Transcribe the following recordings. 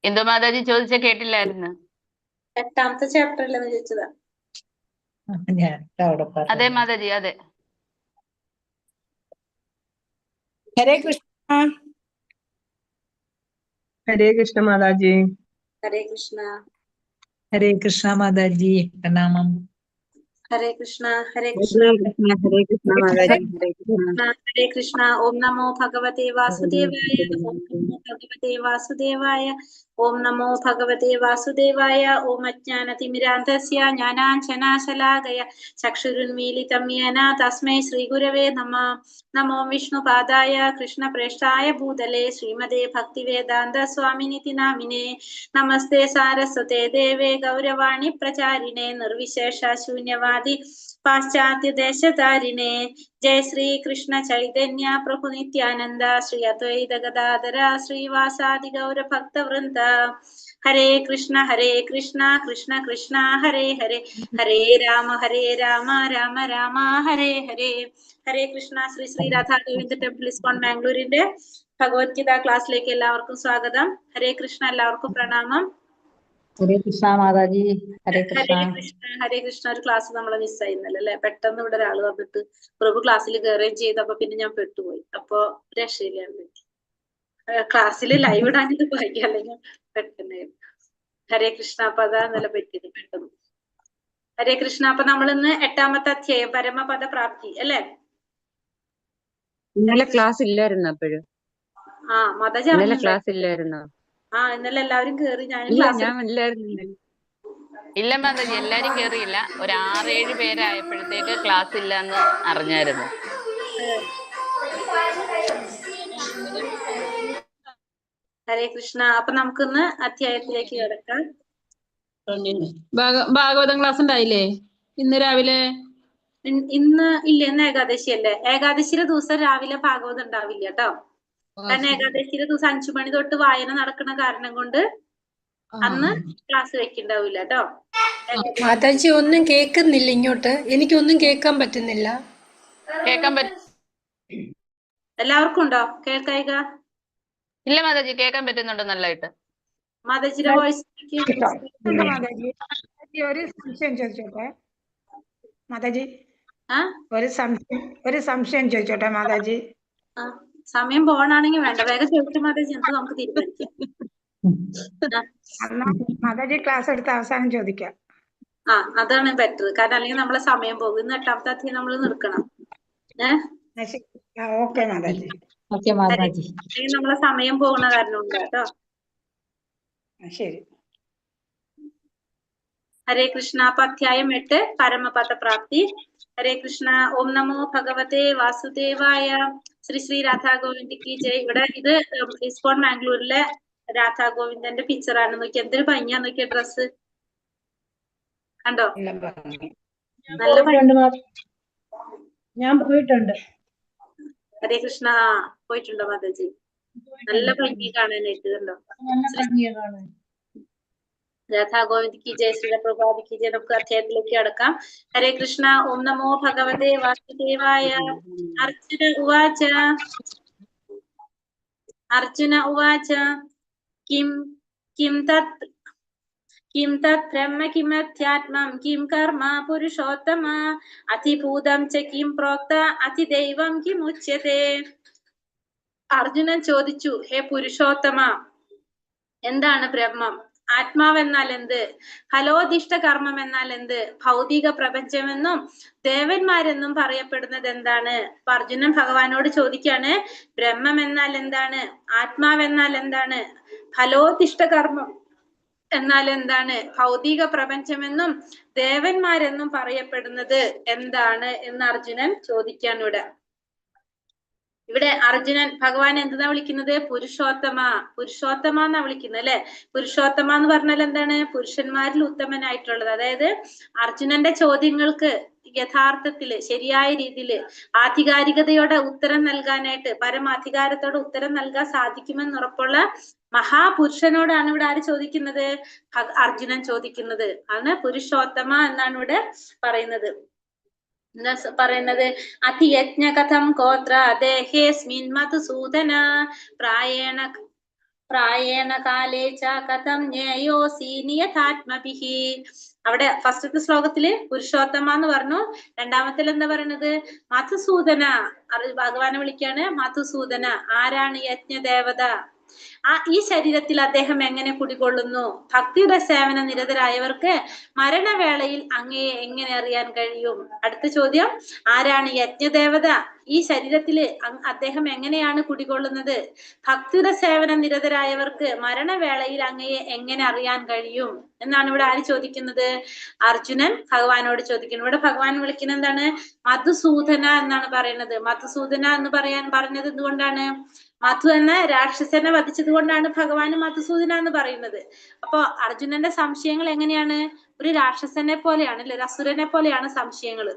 എന്തോ മാതാജി ചോദിച്ച കേട്ടില്ലായിരുന്നു. 8ാമത്തെ ചാപ്റ്ററിലെന്ന് ചോദിച്ചതാ. അതെ മാതാജി, അതെ. ഹരേ കൃഷ്ണ. ഹരേ കൃഷ്ണ മാതാജി. ഹരേ കൃഷ്ണ. ഹരേ കൃഷ്ണ മാതാജി, പ്രണാമം. ഹരേ കൃഷ്ണ. ഹരേ കൃഷ്ണ. ഹരേ കൃഷ്ണ മാതാജി. ഹരേ കൃഷ്ണ. ഹരേ കൃഷ്ണ. ഓം നമോ ഭഗവതേ വാസുദേവായ. ഓം നമോ ഭഗവതേ വാസുദേവായ. ഓം നമോ ഭഗവതേ വാസുദേവായ. ഓം അജ്ഞാനതിമിരാന്ധസ്യ ജ്ഞാനാഞ്ജനാശലാകയ ചക്ഷുരുന്മീലിതം യേന തസ്മൈ ശ്രീഗുരവേ നമഃ. നമോ വിഷ്ണുപാദായ കൃഷ്ണപ്രേഷ്ഠായ ഭൂതലേ ശ്രീമതേ ഭക്തിവേദാന്ത സ്വാമിനിതി നാമിനേ. നമസ്തേ സാരസ്വതേ ദേവേ ഗൗരവാണി പ്രചാരിണേ നിർവിശേഷ ശൂന്യവാദി പാശ്ചാത്യദേശതാരിണേ. ജയ ശ്രീ കൃഷ്ണ ചൈതന്യ പ്രഭു നിത്യാനന്ദ ശ്രീ അദ്വൈത ഗദാധര ശ്രീവാസാദി ഗൗരഭക്തവൃന്ദ. ഹരേ കൃഷ്ണ കൃഷ്ണ കൃഷ്ണ ഹരേ ഹരേ, ഹരേ രാമ രാമ രാമ ഹരേ ഹരേ. ഹരേ കൃഷ്ണ. ശ്രീ ശ്രീ രാധാഗോവിന്ദ ടെമ്പിൾ ഇസ്കോൺ ബാംഗ്ലൂരിന്റെ ഭഗവത്ഗീത ക്ലാസ്സിലേക്ക് എല്ലാവർക്കും സ്വാഗതം. ഹരേ കൃഷ്ണ. എല്ലാവർക്കും പ്രണാമം. ഹരേ കൃഷ്ണ മാതാജി. ഹരേ കൃഷ്ണ. ഹരേ കൃഷ്ണ. ഒരു ക്ലാസ് നമ്മളെ മിസ്സായിരുന്നല്ലോ അല്ലെ. പെട്ടെന്ന് ഇവിടെ ഒരാൾ വന്നിട്ട് പ്രഭു ക്ലാസ്സിൽ കയറുകയും ചെയ്തപ്പോ പിന്നെ ഞാൻ പെട്ടുപോയി. അപ്പൊ രക്ഷയില്ലാണ്ട് ക്ലാസ്സിൽ ലൈവ് ഇടാനിത് വായിക്കാം, അല്ലെങ്കിൽ പെട്ടെന്ന്. ഹരേ കൃഷ്ണ. അപ്പൊ അതാ നില പറ്റിയത് പെട്ടെന്ന്. ഹരേ കൃഷ്ണ. അപ്പൊ നമ്മളിന്ന് 8ാമത്തെ അധ്യായം പരമപദ പ്രാപ്തി അല്ലെ. ഇന്നലെ ക്ലാസ് ഇല്ലായിരുന്നു അപ്പോഴും. മാതാജി ഇന്നലെ ക്ലാസ് ഇല്ലായിരുന്നു. ഇന്നലെ എല്ലാവരും കേറി. ഞാൻ ഇല്ല മാതാജി, എല്ലാരും കേറിയില്ല. ഒരു 6-7 പേരായപ്പോഴത്തേക്ക് ക്ലാസ് ഇല്ലെന്ന് അറിഞ്ഞായിരുന്നു. ഹരേ കൃഷ്ണ. അപ്പൊ നമുക്കിന്ന് അധ്യായത്തിലേക്ക് കിടക്കാം. ഭാഗവതം ക്ലാസ് ഉണ്ടായില്ലേ ഇന്ന് രാവിലെ? ഇന്ന് ഇല്ല, ഇന്ന് ഏകാദശി അല്ലേ. ഏകാദശിയുടെ ദിവസം രാവിലെ ഭാഗവതം ഉണ്ടാവില്ല കേട്ടോ. കാരണം ഏകാദശിയുടെ ദിവസം 5 മണി തൊട്ട് വായന നടക്കുന്ന കാരണം കൊണ്ട് അന്ന് ക്ലാസ് വെക്കുണ്ടാവില്ല കേട്ടോ. മാതാജി ഒന്നും കേൾക്കുന്നില്ല ഇങ്ങോട്ട്. എനിക്കൊന്നും കേൾക്കാൻ പറ്റുന്നില്ല. എല്ലാവർക്കും ഉണ്ടോ കേൾക്കായിക? ഇല്ല മാതാജി, കേൾക്കാൻ പറ്റുന്നുണ്ട് നല്ലതായിട്ട്. മാതാജിയുടെ വോയിസ് മാതാജി ഒരു സംശയം ചോദിച്ചോട്ടെ മാതാജി? ഒരു സംശയം ചോദിച്ചോട്ടെ മാതാജി? സമയം പോകണാണെങ്കിൽ വേണ്ട, വേഗം ചോദിച്ചു മാതാജി, എന്ത് നമുക്ക് തീരുമാനിക്കാം. മാതാജി ക്ലാസ് എടുത്ത് അവസാനം ചോദിക്കാം. അതാണ് ബെറ്റർ. കാരണം അല്ലെങ്കിൽ നമ്മളെ സമയം പോകും. ഇന്ന് 8ാമത്തെ അധ്യായം നമ്മൾ നിർക്കണം. ഓക്കെ മാതാജി. നമ്മളെ സമയം പോകുന്ന കാരണം ഉണ്ട് കേട്ടോ. ശരി. ഹരേ കൃഷ്ണ. അപ്പൊ അധ്യായം 8 പരമപദ പ്രാപ്തി. ഹരേ കൃഷ്ണ. ഓം നമോ ഭഗവതേ വാസുദേവായ. ശ്രീ ശ്രീ രാധാഗോവിന്ദ് കി ജയ്. ഇവിടെ ഇത് ഇസ്കോൺ ബാംഗ്ലൂരിലെ രാധാഗോവിന്ദന്റെ പിക്ചറാണ്. നോക്കി എന്തൊരു ഭംഗിയാ നോക്കിയ ഡ്രസ് കണ്ടോ. നല്ല ഭംഗി. ഞാൻ പോയിട്ടുണ്ട്. ഹരേ കൃഷ്ണ. പോയിട്ടുണ്ടോ മാതാജി? നല്ല ഭംഗി കാണാനായിട്ട് കണ്ടോ. രാധാഗോവിന്ദ് കി ജയ. ശ്രീ പ്രഭുപാദ് കി ജയ. നമുക്ക് അധ്യായത്തിലേക്ക് കടക്കാം. ഹരേ കൃഷ്ണ. ഓം നമോ ഭഗവതേ വാസുദേവായ. അർജുന ഉവാച കിം തത് ബ്രഹ്മ കിമധ്യാത്മം കിം കർമ്മ പുരുഷോത്തമ അധിഭൂതം ച കിം പ്രോക്ത അതിദൈവം കിമുച്യതേ. അർജുനൻ ചോദിച്ചു, ഹേ പുരുഷോത്തമ, എന്താണ് ബ്രഹ്മം? ആത്മാവെന്നാൽ എന്ത്? ഫലോദിഷ്ട കർമ്മം എന്നാൽ എന്ത്? ഭൗതിക പ്രപഞ്ചമെന്നും ദേവന്മാരെന്നും പറയപ്പെടുന്നത് എന്താണ്? അർജുനൻ ഭഗവാനോട് ചോദിക്കാണ്, ബ്രഹ്മം എന്നാൽ എന്താണ്? ആത്മാവെന്നാൽ എന്താണ്? ഫലോദിഷ്ട കർമ്മം എന്നാൽ എന്താണ്? ഭൗതിക പ്രപഞ്ചമെന്നും ദേവന്മാരെന്നും പറയപ്പെടുന്നത് എന്താണ് എന്ന് അർജുനൻ ചോദിക്കാനിവിടെ. ഇവിടെ അർജുനൻ ഭഗവാൻ എന്തെന്നാ വിളിക്കുന്നത്? പുരുഷോത്തമ. പുരുഷോത്തമ എന്നാ വിളിക്കുന്നത് അല്ലെ. പുരുഷോത്തമ എന്ന് പറഞ്ഞാൽ എന്താണ്? പുരുഷന്മാരിൽ ഉത്തമനായിട്ടുള്ളത്. അതായത് അർജുനന്റെ ചോദ്യങ്ങൾക്ക് യഥാർത്ഥത്തില് ശരിയായ രീതിയില് ആധികാരികതയോടെ ഉത്തരം നൽകാനായിട്ട്, പരമാധികാരത്തോടെ ഉത്തരം നൽകാൻ സാധിക്കുമെന്ന് ഉറപ്പുള്ള മഹാപുരുഷനോടാണ് ഇവിടെ ആര് ചോദിക്കുന്നത്? അർജുനൻ ചോദിക്കുന്നത്. ആണ് പുരുഷോത്തമ എന്നാണ് ഇവിടെ പറയുന്നത്. എന്താ പറയുന്നത്? അതിയജ്ഞ കഥം ഗോത്ര ദേഹേസ്മിൻ മധുസൂദന പ്രായേണ കാലേ ച കഥം ജ്ഞേയോസി നിയഥാത്മഭിഹി. അവിടെ ഫസ്റ്റത്തെ ശ്ലോകത്തില് പുരുഷോത്തമ എന്ന് പറഞ്ഞു. രണ്ടാമത്തിൽ എന്താ പറയുന്നത്? മധുസൂദന, ഭഗവാനെ വിളിക്കാണ് മധുസൂദന. ആരാണ് യജ്ഞദേവത? ഈ ശരീരത്തിൽ അദ്ദേഹം എങ്ങനെ കുടികൊള്ളുന്നു? ഭക്തിയുടെ സേവന നിരതരായവർക്ക് മരണവേളയിൽ അങ്ങയെ എങ്ങനെ അറിയാൻ കഴിയും? അടുത്ത ചോദ്യം, ആരാണ് യജ്ഞദേവത? ഈ ശരീരത്തില് അദ്ദേഹം എങ്ങനെയാണ് കുടികൊള്ളുന്നത്? ഭക്തിയുടെ സേവന നിരതരായവർക്ക് മരണവേളയിൽ അങ്ങയെ എങ്ങനെ അറിയാൻ കഴിയും എന്നാണ് ഇവിടെ ആര് ചോദിക്കുന്നത്? അർജുനൻ ഭഗവാനോട് ചോദിക്കുന്നു. ഇവിടെ ഭഗവാൻ വിളിക്കുന്നത് എന്താണ്? മധുസൂദന എന്നാണ് പറയുന്നത്. മധുസൂദന എന്ന് പറഞ്ഞത് എന്തുകൊണ്ടാണ്? മധു എന്ന രാക്ഷസനെ വധിച്ചത് കൊണ്ടാണ് ഭഗവാൻ മധുസൂദന എന്ന് പറയുന്നത്. അപ്പൊ അർജുനന്റെ സംശയങ്ങൾ എങ്ങനെയാണ്? ഒരു രാക്ഷസനെ പോലെയാണ്, അല്ലെ, ഒരു അസുരനെ പോലെയാണ് സംശയങ്ങള്.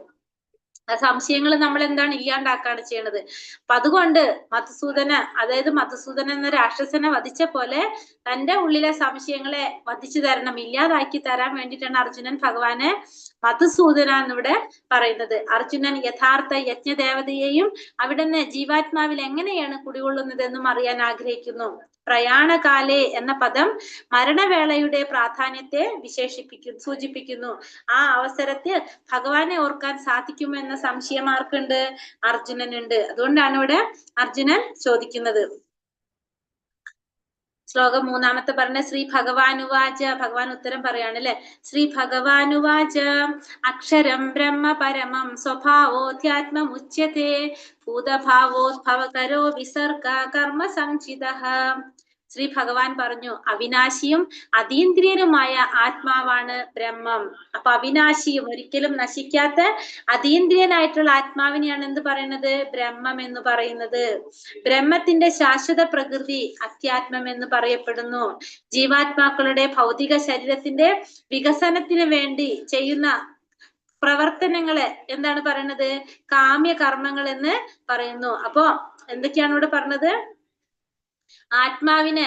ആ സംശയങ്ങൾ നമ്മൾ എന്താണ് ഇല്ലാണ്ടാക്കാണ് ചെയ്യണത്. അപ്പൊ അതുകൊണ്ട് മധുസൂദന, അതായത് മധുസൂദന എന്ന രാക്ഷസനെ വധിച്ച പോലെ തന്റെ ഉള്ളിലെ സംശയങ്ങളെ വധിച്ചു തരണം, ഇല്ലാതാക്കി തരാൻ വേണ്ടിയിട്ടാണ് അർജുനൻ ഭഗവാനെ മധുസൂദന എന്നിവിടെ പറയുന്നത്. അർജുനൻ യഥാർത്ഥ യജ്ഞദേവതയെയും അവിടുന്ന് ജീവാത്മാവിൽ എങ്ങനെയാണ് കുടികൊള്ളുന്നത് എന്നും അറിയാൻ ആഗ്രഹിക്കുന്നു. പ്രയാണകാലേ എന്ന പദം മരണവേളയുടെ പ്രാധാന്യത്തെ സൂചിപ്പിക്കുന്നു. ആ അവസരത്തിൽ ഭഗവാനെ ഓർക്കാൻ സാധിക്കുമോ എന്ന സംശയം ആർക്കുണ്ട്? അർജുനനുണ്ട്. അതുകൊണ്ടാണ് ഇവിടെ അർജുനൻ ചോദിക്കുന്നത്. ശ്ലോകം 3 പറഞ്ഞ ശ്രീ ഭഗവാനുവാച, ഭഗവാൻ ഉത്തരം പറയാണ് അല്ലെ. ശ്രീ ഭഗവാനുവാച അക്ഷരം ബ്രഹ്മ പരമം സ്വഭാവോധ്യാത്മമുച്യത്തെ ഭൂതഭാവോദ്ഭവകരോ വിസർഗ കർമ്മ സംചിതഃ. ശ്രീ ഭഗവാൻ പറഞ്ഞു, അവിനാശിയും അതീന്ദ്രിയനുമായ ആത്മാവാണ് ബ്രഹ്മം. അപ്പൊ അവിനാശിയും ഒരിക്കലും നശിക്കാത്ത അതീന്ദ്രിയനായിട്ടുള്ള ആത്മാവിനെയാണ് എന്ത് പറയുന്നത്? ബ്രഹ്മം എന്ന് പറയുന്നത്. ബ്രഹ്മത്തിന്റെ ശാശ്വത പ്രകൃതി അധ്യാത്മം എന്ന് പറയപ്പെടുന്നു. ജീവാത്മാക്കളുടെ ഭൗതിക ശരീരത്തിന്റെ വികസനത്തിന് വേണ്ടി ചെയ്യുന്ന പ്രവർത്തനങ്ങളെ എന്താണ് പറയുന്നത്? കാമ്യകർമ്മങ്ങൾ എന്ന് പറയുന്നു. അപ്പോ എന്തൊക്കെയാണ് ഇവിടെ പറഞ്ഞത്? ആത്മാവിനെ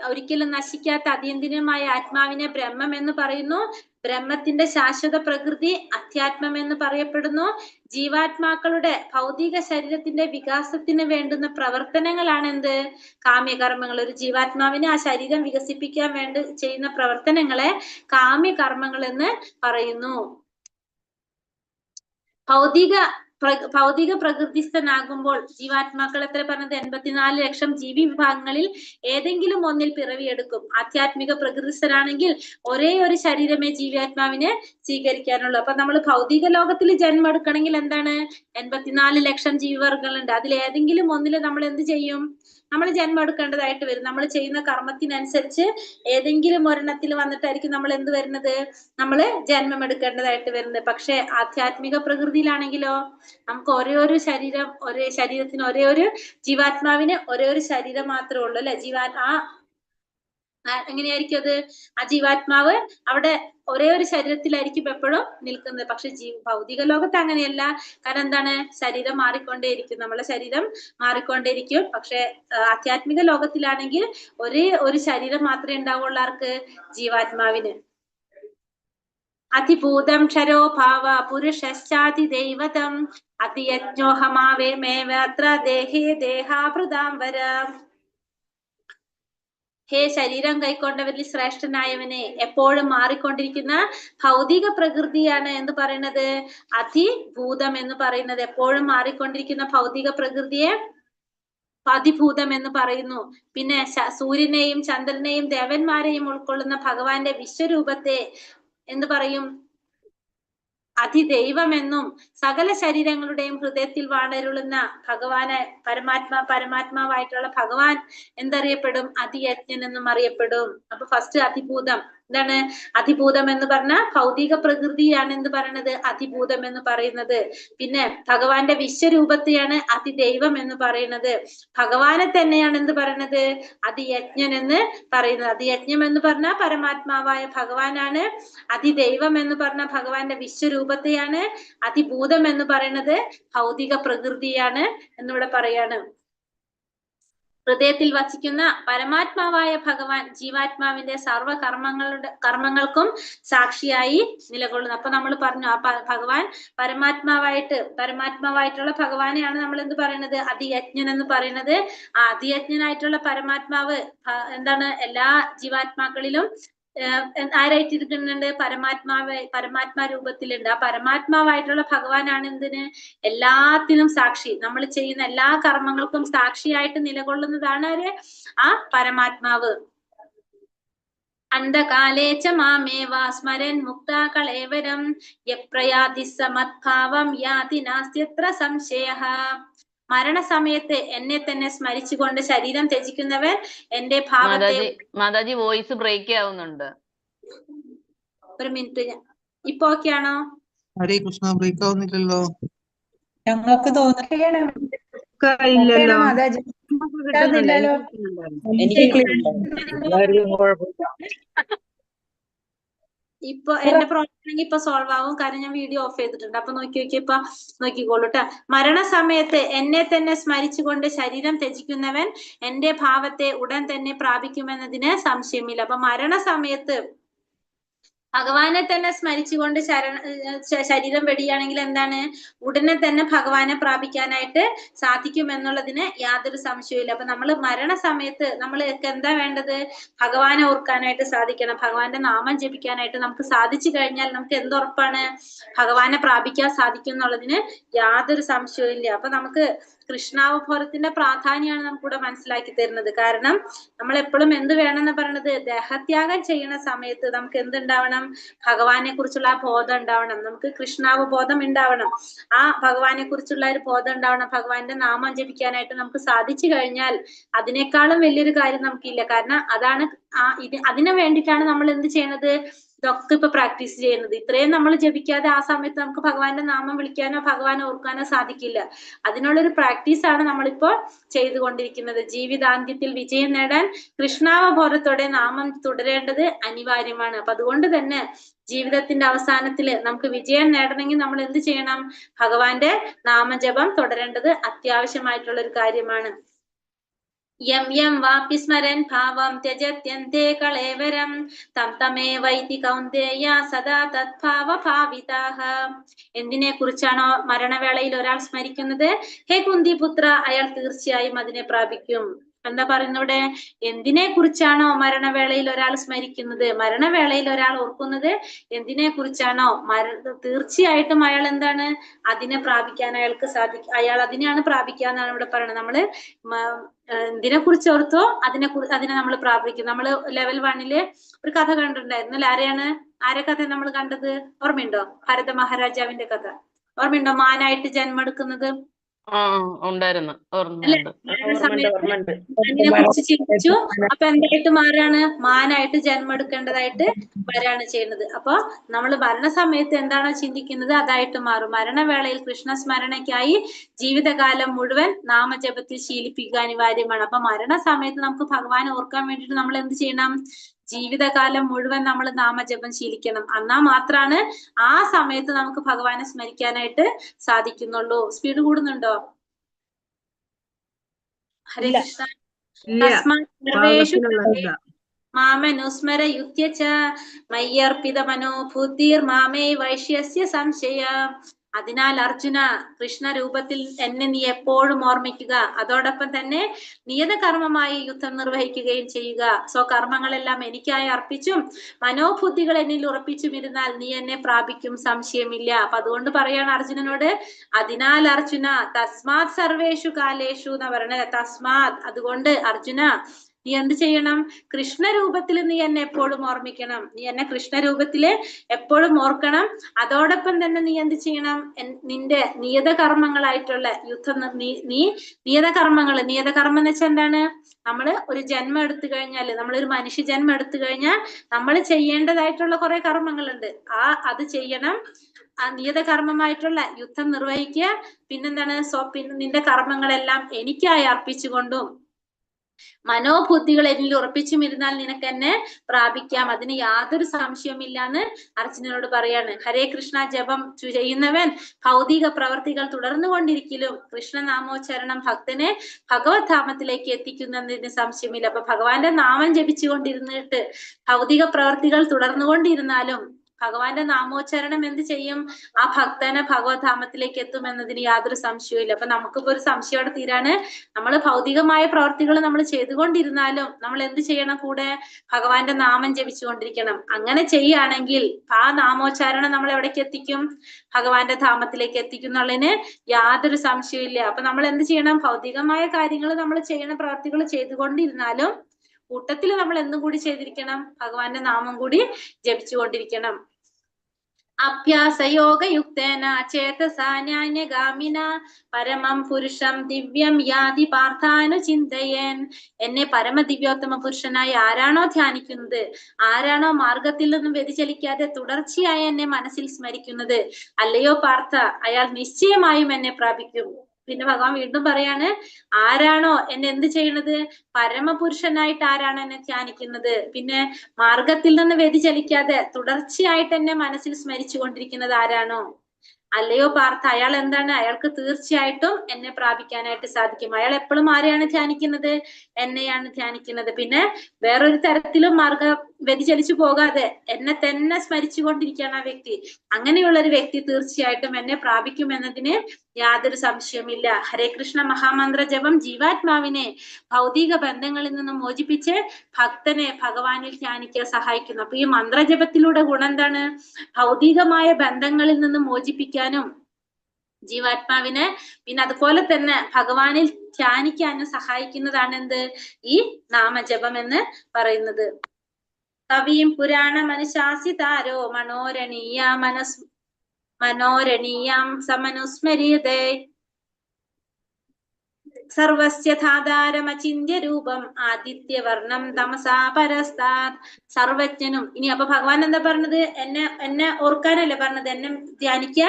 ഒരിക്കലും നശിക്കാത്ത അതീന്ദ്രിയമായ ആത്മാവിനെ ബ്രഹ്മം എന്ന് പറയുന്നു. ബ്രഹ്മത്തിന്റെ ശാശ്വത പ്രകൃതി അധ്യാത്മം എന്ന് പറയപ്പെടുന്നു. ജീവാത്മാക്കളുടെ ഭൗതിക ശരീരത്തിന്റെ വികാസത്തിന് വേണ്ടുന്ന പ്രവർത്തനങ്ങളാണ് എന്ത്? കാമ്യകർമ്മങ്ങൾ. ഒരു ജീവാത്മാവിനെ ആ ശരീരം വികസിപ്പിക്കാൻ വേണ്ടി ചെയ്യുന്ന പ്രവർത്തനങ്ങളെ കാമ്യകർമ്മങ്ങൾ എന്ന് പറയുന്നു. ഭൗതിക പ്രകൃതിസ്ഥനാകുമ്പോൾ ജീവാത്മാക്കൾ എത്ര പറഞ്ഞത്? 84 ലക്ഷം ജീവി വിഭാഗങ്ങളിൽ ഏതെങ്കിലും ഒന്നിൽ പിറവിയെടുക്കും. ആധ്യാത്മിക പ്രകൃതിസ്ഥനാണെങ്കിൽ ഒരേ ഒരു ശരീരമേ ജീവാത്മാവിനെ സ്വീകരിക്കാനുള്ളൂ. അപ്പൊ നമ്മൾ ഭൗതിക ലോകത്തിൽ ജന്മം എടുക്കണമെങ്കിൽ എന്താണ്? 84 ലക്ഷം ജീവിവർഗങ്ങളുണ്ട്. അതിൽ ഏതെങ്കിലും ഒന്നിൽ നമ്മൾ എന്ത് ചെയ്യും? നമ്മൾ ജന്മം എടുക്കേണ്ടതായിട്ട് വരും. നമ്മൾ ചെയ്യുന്ന കർമ്മത്തിനനുസരിച്ച് ഏതെങ്കിലും ഒരെണ്ണത്തിൽ വന്നിട്ടായിരിക്കും നമ്മൾ എന്ത് വരുന്നത്? നമ്മൾ ജന്മം എടുക്കേണ്ടതായിട്ട് വരുന്നത്. പക്ഷെ ആധ്യാത്മിക പ്രകൃതിയിലാണെങ്കിലോ നമുക്ക് ഒരേ ശരീരത്തിന് ഒരേ ഒരു ജീവാത്മാവിന് ഒരേ ഒരു ശരീരം മാത്രമേ ഉള്ളൂ, അല്ലെ? എങ്ങനെയായിരിക്കും അത്? ആ ജീവാത്മാവ് അവിടെ ഒരേ ഒരു ശരീരത്തിലായിരിക്കും എപ്പോഴും നിൽക്കുന്നത്. പക്ഷെ ഭൗതിക ലോകത്ത് അങ്ങനെയല്ല. കാരണം എന്താണ്? ശരീരം മാറിക്കൊണ്ടേയിരിക്കും, നമ്മളെ ശരീരം മാറിക്കൊണ്ടേയിരിക്കും. പക്ഷെ ആധ്യാത്മിക ലോകത്തിലാണെങ്കിൽ ഒരേ ഒരു ശരീരം മാത്രമേ ഉണ്ടാവുള്ളൂ. ആർക്ക്? ജീവാത്മാവിന്. അതിഭൂതം ക്ഷരോ ഭാവ പുരുഷശ്ചാതി ദൈവതം അതിയജ്ഞോഹമാവേമേവ അത്ര ദേഹേ ദേഹാഭൃതാംബര. ഹേ ശരീരം കൈക്കൊണ്ടവരിൽ ശ്രേഷ്ഠനായവനെ, എപ്പോഴും മാറിക്കൊണ്ടിരിക്കുന്ന ഭൗതിക പ്രകൃതിയാണ് എന്ന് പറയുന്നത് അതിഭൂതം എന്ന് പറയുന്നത്. എപ്പോഴും മാറിക്കൊണ്ടിരിക്കുന്ന ഭൗതിക പ്രകൃതിയെ അതിഭൂതം എന്ന് പറയുന്നു. പിന്നെ സൂര്യനെയും ചന്ദ്രനെയും ദേവന്മാരെയും ഉൾക്കൊള്ളുന്ന ഭഗവാന്റെ വിശ്വരൂപത്തെ എന്ത് പറയും? അതിദൈവമെന്നും സകല ശരീരങ്ങളുടെയും ഹൃദയത്തിൽ വാണരുളുന്ന ഭഗവാനെ പരമാത്മാവായിട്ടുള്ള ഭഗവാൻ എന്തറിയപ്പെടും? അതിയജ്ഞൻ എന്നും അറിയപ്പെടും. അപ്പൊ ഫസ്റ്റ് അതിഭൂതം എന്താണ്? അതിഭൂതം എന്ന് പറഞ്ഞ ഭൗതിക പ്രകൃതിയാണ് എന്ത് പറയുന്നത്? അതിഭൂതം എന്ന് പറയുന്നത്. പിന്നെ ഭഗവാന്റെ വിശ്വരൂപത്തെയാണ് അതിദൈവം എന്ന് പറയുന്നത്. ഭഗവാനെ തന്നെയാണ് എന്ത് പറയുന്നത്? അതിയജ്ഞൻ എന്ന് പറയുന്നത്. അതിയജ്ഞം എന്ന് പറഞ്ഞ പരമാത്മാവായ ഭഗവാനാണ്. അതിദൈവം എന്ന് പറഞ്ഞ ഭഗവാന്റെ വിശ്വരൂപത്തെയാണ്. അതിഭൂതം എന്ന് പറയുന്നത് ഭൗതിക പ്രകൃതിയാണ് എന്നിവിടെ പറയാണ്. ഹൃദയത്തിൽ വസിക്കുന്ന പരമാത്മാവായ ഭഗവാൻ ജീവാത്മാവിന്റെ സർവ്വ കർമ്മങ്ങൾക്കും സാക്ഷിയായി നിലകൊള്ളുന്നു. അപ്പൊ നമ്മൾ പറഞ്ഞു ആ ഭഗവാൻ പരമാത്മാവായിട്ടുള്ള ഭഗവാനെയാണ് നമ്മൾ എന്ത് പറയുന്നത്, അതിയജ്ഞൻ എന്ന് പറയുന്നത്. ആ അതിയജ്ഞനായിട്ടുള്ള പരമാത്മാവ് എന്താണ് എല്ലാ ജീവാത്മാക്കളിലും ആരായിട്ടിരിക്കുന്നുണ്ട്, പരമാത്മാ രൂപത്തിലുണ്ട്. ആ പരമാത്മാവായിട്ടുള്ള ഭഗവാനാണ് എന്തിന്, എല്ലാത്തിനും സാക്ഷി. നമ്മൾ ചെയ്യുന്ന എല്ലാ കർമ്മങ്ങൾക്കും സാക്ഷിയായിട്ട് നിലകൊള്ളുന്നതാണ് ആര്, ആ പരമാത്മാവ്. അന്ധകാലേച്ച മാമേവ സ്മരൻ മുക്താകളേവരം യപ്രയാതി സമദ്ഭാവം യാതി നാസ്ത്യത്ര സംശയഃ. മരണസമയത്ത് എന്നെ തന്നെ സ്മരിച്ചുകൊണ്ട് ശരീരം ത്യജിക്കുന്നവൻ എന്റെ ഭാവത്തെ. മാതാജി വോയിസ് ബ്രേക്ക് ആവുന്നുണ്ട്. ഒരു മിനിറ്റ്, ഇപ്പൊ ഓക്കെ ആണോ? ഹരേ കൃഷ്ണ, ബ്രേക്ക് ആവുന്നില്ലല്ലോ. ഞങ്ങൾക്ക് ഇല്ലല്ലോ. മാതാജി കിട്ടുന്നില്ലല്ലോ. എനിക്ക് ക്ലിയർ ഇപ്പൊ എന്റെ പ്രോബ്ലം ആണെങ്കിൽ ഇപ്പൊ സോൾവ് ആവും, കാരണം ഞാൻ വീഡിയോ ഓഫ് ചെയ്തിട്ടുണ്ട്. അപ്പൊ ഇപ്പൊ നോക്കിക്കോളൂ ട്ടാ. മരണസമയത്ത് എന്നെ തന്നെ സ്മരിച്ചുകൊണ്ട് ശരീരം ത്യജിക്കുന്നവൻ എന്റെ ഭാവത്തെ ഉടൻ തന്നെ പ്രാപിക്കുമെന്നതിന് സംശയമില്ല. അപ്പൊ മരണസമയത്ത് ഭഗവാനെ തന്നെ സ്മരിച്ചുകൊണ്ട് ശരീരം വെടിയാണെങ്കിൽ എന്താണ്, ഉടനെ തന്നെ ഭഗവാനെ പ്രാപിക്കാനായിട്ട് സാധിക്കും എന്നുള്ളതിന് യാതൊരു സംശയവും ഇല്ല. അപ്പൊ നമ്മൾ മരണസമയത്ത് നമ്മൾക്ക് എന്താ വേണ്ടത്, ഭഗവാനെ ഓർക്കാനായിട്ട് സാധിക്കണം. ഭഗവാന്റെ നാമം ജപിക്കാനായിട്ട് നമുക്ക് സാധിച്ചു കഴിഞ്ഞാൽ നമുക്ക് എന്തുറപ്പാണ്, ഭഗവാനെ പ്രാപിക്കാൻ സാധിക്കും എന്നുള്ളതിന് യാതൊരു സംശയവും ഇല്ല. അപ്പൊ നമുക്ക് കൃഷ്ണാവബോധത്തിന്റെ പ്രാധാന്യമാണ് നമുക്കിവിടെ മനസ്സിലാക്കി തരുന്നത്. കാരണം നമ്മൾ എപ്പോഴും എന്ത് വേണമെന്ന് പറയുന്നത്, ദേഹത്യാഗം ചെയ്യുന്ന സമയത്ത് നമുക്ക് എന്തുണ്ടാവണം, ഭഗവാനെ കുറിച്ചുള്ള ആ ബോധം ഉണ്ടാവണം. നമുക്ക് കൃഷ്ണാവബോധം ഉണ്ടാവണം. ആ ഭഗവാനെ കുറിച്ചുള്ള ഒരു ബോധം ഉണ്ടാവണം. ഭഗവാന്റെ നാമം ജപിക്കാനായിട്ട് നമുക്ക് സാധിച്ചു കഴിഞ്ഞാൽ അതിനേക്കാളും വലിയൊരു കാര്യം നമുക്കില്ല. കാരണം അതാണ് അതിനു വേണ്ടിയിട്ടാണ് നമ്മൾ എന്ത് ചെയ്യണത്, ഇതൊക്കെ ഇപ്പൊ പ്രാക്ടീസ് ചെയ്യുന്നത്. ഇത്രയും നമ്മൾ ജപിക്കാതെ ആ സമയത്ത് നമുക്ക് ഭഗവാന്റെ നാമം വിളിക്കാനോ ഭഗവാനെ ഓർക്കാനോ സാധിക്കില്ല. അതിനുള്ളൊരു പ്രാക്ടീസ് ആണ് നമ്മളിപ്പോ ചെയ്തുകൊണ്ടിരിക്കുന്നത്. ജീവിതാന്ത്യത്തിൽ വിജയം നേടാൻ കൃഷ്ണാവബോധത്തോടെ നാമം തുടരേണ്ടത് അനിവാര്യമാണ്. അപ്പൊ അതുകൊണ്ട് തന്നെ ജീവിതത്തിന്റെ അവസാനത്തില് നമുക്ക് വിജയം നേടണമെങ്കിൽ നമ്മൾ എന്ത് ചെയ്യണം, ഭഗവാന്റെ നാമജപം തുടരേണ്ടത് അത്യാവശ്യമായിട്ടുള്ള ഒരു കാര്യമാണ്. യം യം വാപി സ്മരൻ ഭാവം ത്യജത്യന്തേ കളേവരം തം തമേവൈതി കൗന്ദേയ സദാ തദ്ഭാവ ഭാവിതാഃ. എന്തിനെ കുറിച്ചാണോ മരണവേളയിൽ ഒരാൾ സ്മരിക്കുന്നത്, ഹേ കുന്തിപുത്ര, അയാൾ തീർച്ചയായും അതിനെ പ്രാപിക്കും. എന്താ പറയുന്നവിടെ, എന്തിനെ കുറിച്ചാണോ മരണവേളയിൽ ഒരാൾ സ്മരിക്കുന്നത്, മരണവേളയിൽ ഒരാൾ ഓർക്കുന്നത് എന്തിനെ കുറിച്ചാണോ തീർച്ചയായിട്ടും അയാൾ എന്താണ്, അതിനെ പ്രാപിക്കാൻ അയാൾക്ക് സാധിക്കും. അയാൾ അതിനെയാണ് പ്രാപിക്കുക എന്നാണ് ഇവിടെ പറയുന്നത്. നമ്മള് എന്തിനെ കുറിച്ച് ഓർത്തോ അതിനെ നമ്മൾ പ്രാപിക്കും. നമ്മള് ലെവൽ 1 ഒരു കഥ കണ്ടിട്ടുണ്ടായിരുന്നു. ആരെ കഥ നമ്മൾ കണ്ടത് ഓർമ്മയുണ്ടോ? ഭരത മഹാരാജാവിന്റെ കഥ ഓർമ്മയുണ്ടോ? മാനായിട്ട് ജന്മം എടുക്കുന്നത് ഉണ്ടായിരുന്നു, അതിനെ കുറിച്ച് ചിന്തിച്ചു. അപ്പൊ എന്തായിട്ട് മാറാണ്, മാനായിട്ട് ജന്മം എടുക്കേണ്ടതായിട്ട് വരാണ് ചെയ്യുന്നത്. അപ്പൊ നമ്മൾ മരണസമയത്ത് എന്താണോ ചിന്തിക്കുന്നത് അതായിട്ട് മാറും. മരണവേളയിൽ കൃഷ്ണസ്മരണയ്ക്കായി ജീവിതകാലം മുഴുവൻ നാമജപത്തിൽ ശീലിപ്പിക്കുക അനിവാര്യമാണ്. അപ്പൊ മരണസമയത്ത് നമുക്ക് ഭഗവാനെ ഓർക്കാൻ വേണ്ടിയിട്ട് നമ്മൾ എന്ത് ചെയ്യണം, ജീവിതകാലം മുഴുവൻ നമ്മൾ നാമജപം ശീലിക്കണം. എന്നാ മാത്രാണ് ആ സമയത്ത് നമുക്ക് ഭഗവാനെ സ്മരിക്കാനായിട്ട് സാധിക്കുന്നുള്ളൂ. സ്പീഡ് കൂടുന്നുണ്ടോ? ഹരേ കൃഷ്ണ. മാമനുസ്മര യുക്യച മയ്യർപ്പിത മനോബുദ്ധിർ മാമേ വൈശ്യസ്യ സംശയ. അതിനാൽ അർജുന, കൃഷ്ണ രൂപത്തിൽ എന്നെ നീ എപ്പോഴും ഓർമ്മിക്കുക. അതോടൊപ്പം തന്നെ നിയതകർമ്മമായി യുദ്ധം നിർവഹിക്കുകയും ചെയ്യുക. സ്വകർമ്മങ്ങളെല്ലാം എനിക്കായി അർപ്പിച്ചും മനോബുദ്ധികൾ എന്നിൽ ഉറപ്പിച്ചും ഇരുന്നാൽ നീ എന്നെ പ്രാപിക്കും, സംശയമില്ല. അപ്പൊ അതുകൊണ്ട് പറയാണ് അർജുനനോട്, അതിനാൽ അർജുന തസ്മാത് സർവേഷു കാലേഷു എന്ന് പറയണത്. തസ്മാത് അതുകൊണ്ട് അർജുന നീ എന്ത് ചെയ്യണം, കൃഷ്ണരൂപത്തിൽ നീ എന്നെ എപ്പോഴും ഓർമ്മിക്കണം. നീ എന്നെ കൃഷ്ണരൂപത്തില് എപ്പോഴും ഓർക്കണം. അതോടൊപ്പം തന്നെ നീ എന്ത് ചെയ്യണം, നിന്റെ നിയതകർമ്മങ്ങളായിട്ടുള്ള യുദ്ധം നീ നിയതകർമ്മം എന്ന് വെച്ചാൽ എന്താണ്, നമ്മള് ഒരു ജന്മം എടുത്തു കഴിഞ്ഞാല്, നമ്മളൊരു മനുഷ്യ ജന്മം എടുത്തു കഴിഞ്ഞാൽ നമ്മൾ ചെയ്യേണ്ടതായിട്ടുള്ള കുറെ കർമ്മങ്ങളുണ്ട്. അത് ചെയ്യണം. ആ നിയതകർമ്മമായിട്ടുള്ള യുദ്ധം നിർവഹിക്കുക. പിന്നെന്താണ്, പിന്നെ നിന്റെ കർമ്മങ്ങളെല്ലാം എനിക്കായി അർപ്പിച്ചുകൊണ്ടും മനോബുദ്ധികൾ എന്നിൽ ഉറപ്പിച്ചുമിരുന്നാൽ നിനക്ക് എന്നെ പ്രാപിക്കാം, അതിന് യാതൊരു സംശയവുമില്ലാന്ന് അർജുനനോട് പറയാണ്. ഹരേ കൃഷ്ണ ജപം ചെയ്യുന്നവൻ ഭൗതിക പ്രവർത്തികൾ തുടർന്നുകൊണ്ടിരിക്കലും കൃഷ്ണനാമോച്ചരണം ഭക്തനെ ഭഗവത് ധാമത്തിലേക്ക് എത്തിക്കുന്നതിന് സംശയമില്ല. അപ്പൊ ഭഗവാന്റെ നാമം ജപിച്ചുകൊണ്ടിരുന്നിട്ട് ഭൗതിക പ്രവർത്തികൾ തുടർന്നുകൊണ്ടിരുന്നാലും ഭഗവാന്റെ നാമോച്ചാരണം എന്ത് ചെയ്യും? ആ ഭക്തനെ ഭഗവത് ധാമത്തിലേക്ക് എത്തും എന്നതിന് യാതൊരു സംശയവും. അപ്പൊ നമുക്കിപ്പോ ഒരു സംശയോടെ തീരാണ്. നമ്മൾ ഭൗതികമായ പ്രവർത്തികൾ നമ്മൾ ചെയ്തുകൊണ്ടിരുന്നാലും നമ്മൾ എന്ത് ചെയ്യണം? കൂടെ ഭഗവാന്റെ നാമം ജപിച്ചുകൊണ്ടിരിക്കണം. അങ്ങനെ ചെയ്യുകയാണെങ്കിൽ ആ നാമോച്ചാരണം നമ്മൾ എവിടേക്ക് എത്തിക്കും? ഭഗവാന്റെ ധാമത്തിലേക്ക് എത്തിക്കും എന്നുള്ളതിന് യാതൊരു സംശയവും. അപ്പൊ നമ്മൾ എന്ത് ചെയ്യണം? ഭൗതികമായ കാര്യങ്ങൾ നമ്മൾ ചെയ്യണ പ്രവർത്തികൾ ചെയ്തുകൊണ്ടിരുന്നാലും കൂട്ടത്തിൽ നമ്മൾ എന്തും കൂടി ചെയ്തിരിക്കണം? ഭഗവാന്റെ നാമം കൂടി ജപിച്ചുകൊണ്ടിരിക്കണം. അഭ്യാസയോഗയുക്തേന ചേതസാ ജ്ഞാനഗാമിന പരമം പുരുഷം ദിവ്യം യാതി പാർത്ഥാനുചിന്തയേൻ. എന്നെ പരമദിവ്യോത്തമ പുരുഷനായി ആരാണോ ധ്യാനിക്കുന്നത്, ആരാണോ മാർഗത്തിൽ നിന്നും വ്യതിചലിക്കാതെ തുടർച്ചയായി എന്നെ മനസ്സിൽ സ്മരിക്കുന്നത്, അല്ലയോ പാർത്ഥ, അയാൾ നിശ്ചയമായും എന്നെ പ്രാപിക്കും. പിന്നെ ഭഗവാൻ വീണ്ടും പറയാണ്, ആരാണോ എന്നെ എന്ത് ചെയ്യണത്? പരമപുരുഷനായിട്ട് ആരാണ് എന്നെ ധ്യാനിക്കുന്നത്, പിന്നെ മാർഗത്തിൽ നിന്ന് വ്യതിചലിക്കാതെ തുടർച്ചയായിട്ട് എന്നെ മനസ്സിൽ സ്മരിച്ചു കൊണ്ടിരിക്കുന്നത് ആരാണോ, അല്ലയോ പാർത്ഥ, അയാൾ എന്താണ്? അയാൾക്ക് തീർച്ചയായിട്ടും എന്നെ പ്രാപിക്കാനായിട്ട് സാധിക്കും. അയാൾ എപ്പോഴും ആരെയാണ് ധ്യാനിക്കുന്നത്? എന്നെയാണ് ധ്യാനിക്കുന്നത്. പിന്നെ വേറൊരു തരത്തിലും വ്യതിചലിച്ചു പോകാതെ എന്നെ തന്നെ സ്മരിച്ചു കൊണ്ടിരിക്കുകയാണ് ആ വ്യക്തി. അങ്ങനെയുള്ള ഒരു വ്യക്തി തീർച്ചയായിട്ടും എന്നെ പ്രാപിക്കും എന്നതിന് യാതൊരു സംശയവുമില്ല. ഹരേ കൃഷ്ണ മഹാമന്ത്ര ജപം ജീവാത്മാവിനെ ഭൗതിക ബന്ധങ്ങളിൽ നിന്നും മോചിപ്പിച്ച് ഭക്തനെ ഭഗവാനിൽ ധ്യാനിക്കാൻ സഹായിക്കുന്നു. അപ്പൊ ഈ മന്ത്രജപത്തിലൂടെ ഗുണം എന്താണ്? ഭൗതികമായ ബന്ധങ്ങളിൽ നിന്നും മോചിപ്പിക്കാനും ജീവാത്മാവിനെ പിന്നെ അതുപോലെ തന്നെ ഭഗവാനിൽ ധ്യാനിക്കാനും സഹായിക്കുന്നതാണ് എന്ത്? ഈ നാമജപം എന്ന് പറയുന്നത്. കവിയും പുരാണ മനുശാസിതാരോ മനോരണീയാം സമനുസ്മര്യതേ സർവസ്യ ധാതാരമചിന്യ രൂപം ആദിത്യവർണം തമസാ പരസ്താത്. സർവജ്ഞനും. ഇനി അപ്പൊ ഭഗവാൻ എന്താ പറഞ്ഞത്? എന്നെ ഓർക്കാനല്ലേ പറഞ്ഞത്? എന്നെ ധ്യാനിക്കുക.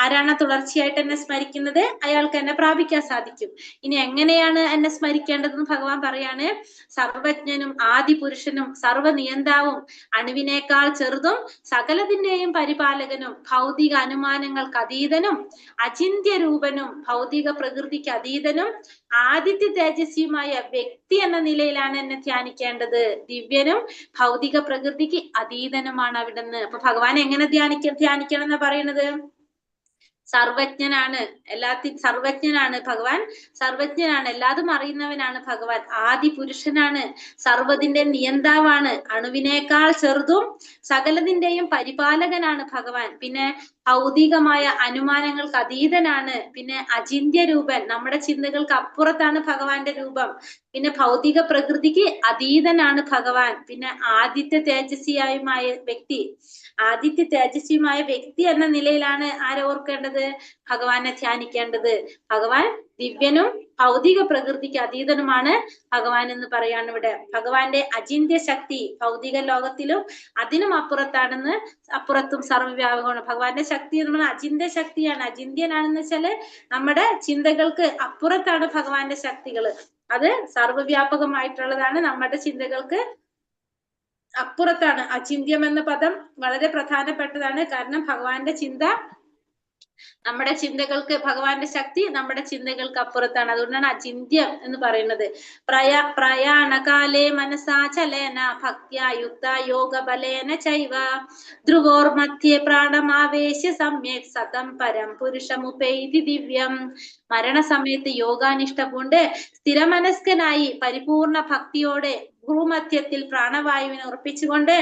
ആരാണ് തുടർച്ചയായിട്ട് എന്നെ സ്മരിക്കുന്നത് അയാൾക്ക് എന്നെ പ്രാപിക്കാൻ സാധിക്കും. ഇനി എങ്ങനെയാണ് എന്നെ സ്മരിക്കേണ്ടതെന്ന് ഭഗവാൻ പറയാണ്. സർവജ്ഞനും ആദിപുരുഷനും സർവനിയന്താവും അണുവിനേക്കാൾ ചെറുതും സകലതിന്റെയും പരിപാലകനും ഭൗതിക അനുമാനങ്ങൾക്ക് അതീതനും അചിന്യ രൂപനും ഭൗതിക പ്രകൃതിക്ക് അതീതനും ആദിത്യ തേജസ്വിയുമായ വ്യക്തി എന്ന നിലയിലാണ് എന്നെ ധ്യാനിക്കേണ്ടത്. ദിവ്യനും ഭൗതിക പ്രകൃതിക്ക് അതീതനുമാണ് അവിടുന്ന്. അപ്പൊ ഭഗവാൻ എങ്ങനെ ധ്യാനിക്കണം എന്നാ പറയുന്നത്? സർവജ്ഞനാണ്. സർവജ്ഞനാണ് ഭഗവാൻ. സർവജ്ഞനാണ്, എല്ലാതും അറിയുന്നവനാണ് ഭഗവാൻ. ആദി പുരുഷനാണ്, സർവ്വതിന്റെ നിയന്താവാണ്, അണുവിനേക്കാൾ ചെറുതും സകലതിന്റെയും പരിപാലകനാണ് ഭഗവാൻ. പിന്നെ ഭൗതികമായ അനുമാനങ്ങൾക്ക് അതീതനാണ്. പിന്നെ അചിന്യ രൂപൻ, നമ്മുടെ ചിന്തകൾക്ക് അപ്പുറത്താണ് ഭഗവാന്റെ രൂപം. പിന്നെ ഭൗതിക പ്രകൃതിക്ക് അതീതനാണ് ഭഗവാൻ. പിന്നെ ആദിത്യ തേജസ്വിയായ വ്യക്തി. ആദിത്യ തേജസ്വിയുമായ വ്യക്തി എന്ന നിലയിലാണ് ആരെ ഓർക്കേണ്ടത്? ഭഗവാനെ ധ്യാനിക്കേണ്ടത്. ഭഗവാൻ ദിവ്യനും ഭൗതിക പ്രകൃതിക്ക് അതീതനുമാണ് ഭഗവാൻ എന്ന് പറയാണ് ഇവിടെ. ഭഗവാന്റെ അചിന്യ ശക്തി ഭൗതിക ലോകത്തിലും അതിനും അപ്പുറത്തും സർവ്വവ്യാപകമാണ്. ഭഗവാന്റെ ശക്തി എന്ന് പറഞ്ഞാൽ അചിന്യ ശക്തിയാണ്. അചിന്യനാണെന്ന് വെച്ചാല് നമ്മുടെ ചിന്തകൾക്ക് അപ്പുറത്താണ് ഭഗവാന്റെ ശക്തികള്. അത് സർവ്വവ്യാപകമായിട്ടുള്ളതാണ്, നമ്മുടെ ചിന്തകൾക്ക് അപ്പുറത്താണ്. അചിന്യം എന്ന പദം വളരെ പ്രധാനപ്പെട്ടതാണ്. കാരണം ഭഗവാന്റെ ചിന്ത നമ്മുടെ ചിന്തകൾക്ക്, ഭഗവാന്റെ ശക്തി നമ്മുടെ ചിന്തകൾക്ക് അപ്പുറത്താണ്. അതുകൊണ്ടാണ് അചിന്യം എന്ന് പറയുന്നത്. പ്രയാണകാലേ മനസാചലേന ഭക്ത്യാ യുക്ത യോഗ ബലേന ചൈവ ധ്രുവോർ മധ്യേ പ്രാണമാവേശ്യ സമ്യക് സതം പരം പുരുഷമുപൈതി ദിവ്യം. മരണസമയത്ത് യോഗാനിഷ്ഠ പൂണ്ട് സ്ഥിരമനസ്കനായി പരിപൂർണ ഭക്തിയോടെ ഭൂമധ്യത്തിൽ പ്രാണവായുവിനെ ഉറപ്പിച്ചുകൊണ്ട്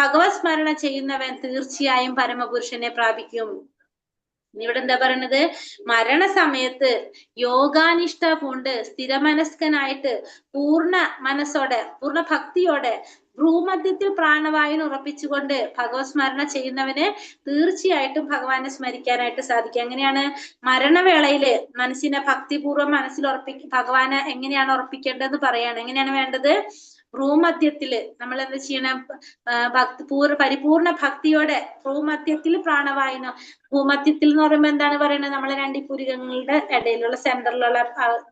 ഭഗവത് സ്മരണ ചെയ്യുന്നവൻ തീർച്ചയായും പരമപുരുഷനെ പ്രാപിക്കും. ഇവിടെ എന്താ പറയുന്നത്? മരണസമയത്ത് യോഗാനിഷ്ഠ പൂണ്ട് സ്ഥിരമനസ്കനായിട്ട് പൂർണ്ണ മനസ്സോടെ പൂർണ്ണ ഭക്തിയോടെ ഭ്രൂമധ്യത്തിൽ പ്രാണവായുവിനെ ഉറപ്പിച്ചുകൊണ്ട് ഭഗവത് സ്മരണ ചെയ്യുന്നവന് തീർച്ചയായിട്ടും ഭഗവാനെ സ്മരിക്കാനായിട്ട് സാധിക്കും. എങ്ങനെയാണ്? മരണവേളയില് മനസ്സിനെ ഭക്തിപൂർവ്വം മനസ്സിൽ ഭഗവാനെ എങ്ങനെയാണ് ഉറപ്പിക്കേണ്ടതെന്ന് പറയാണ്. എങ്ങനെയാണ് വേണ്ടത്? ഭ്രൂമധ്യത്തില് നമ്മൾ എന്ത് ചെയ്യണം? പരിപൂർണ ഭക്തിയോടെ ഭ്രൂമധ്യത്തിൽ പ്രാണവായുനോ, ഭൂമധ്യത്തിൽ എന്ന് പറയുമ്പോ എന്താണ് പറയുന്നത്? നമ്മളെ രണ്ടിപുരികങ്ങളുടെ ഇടയിലുള്ള സെന്ററിലുള്ള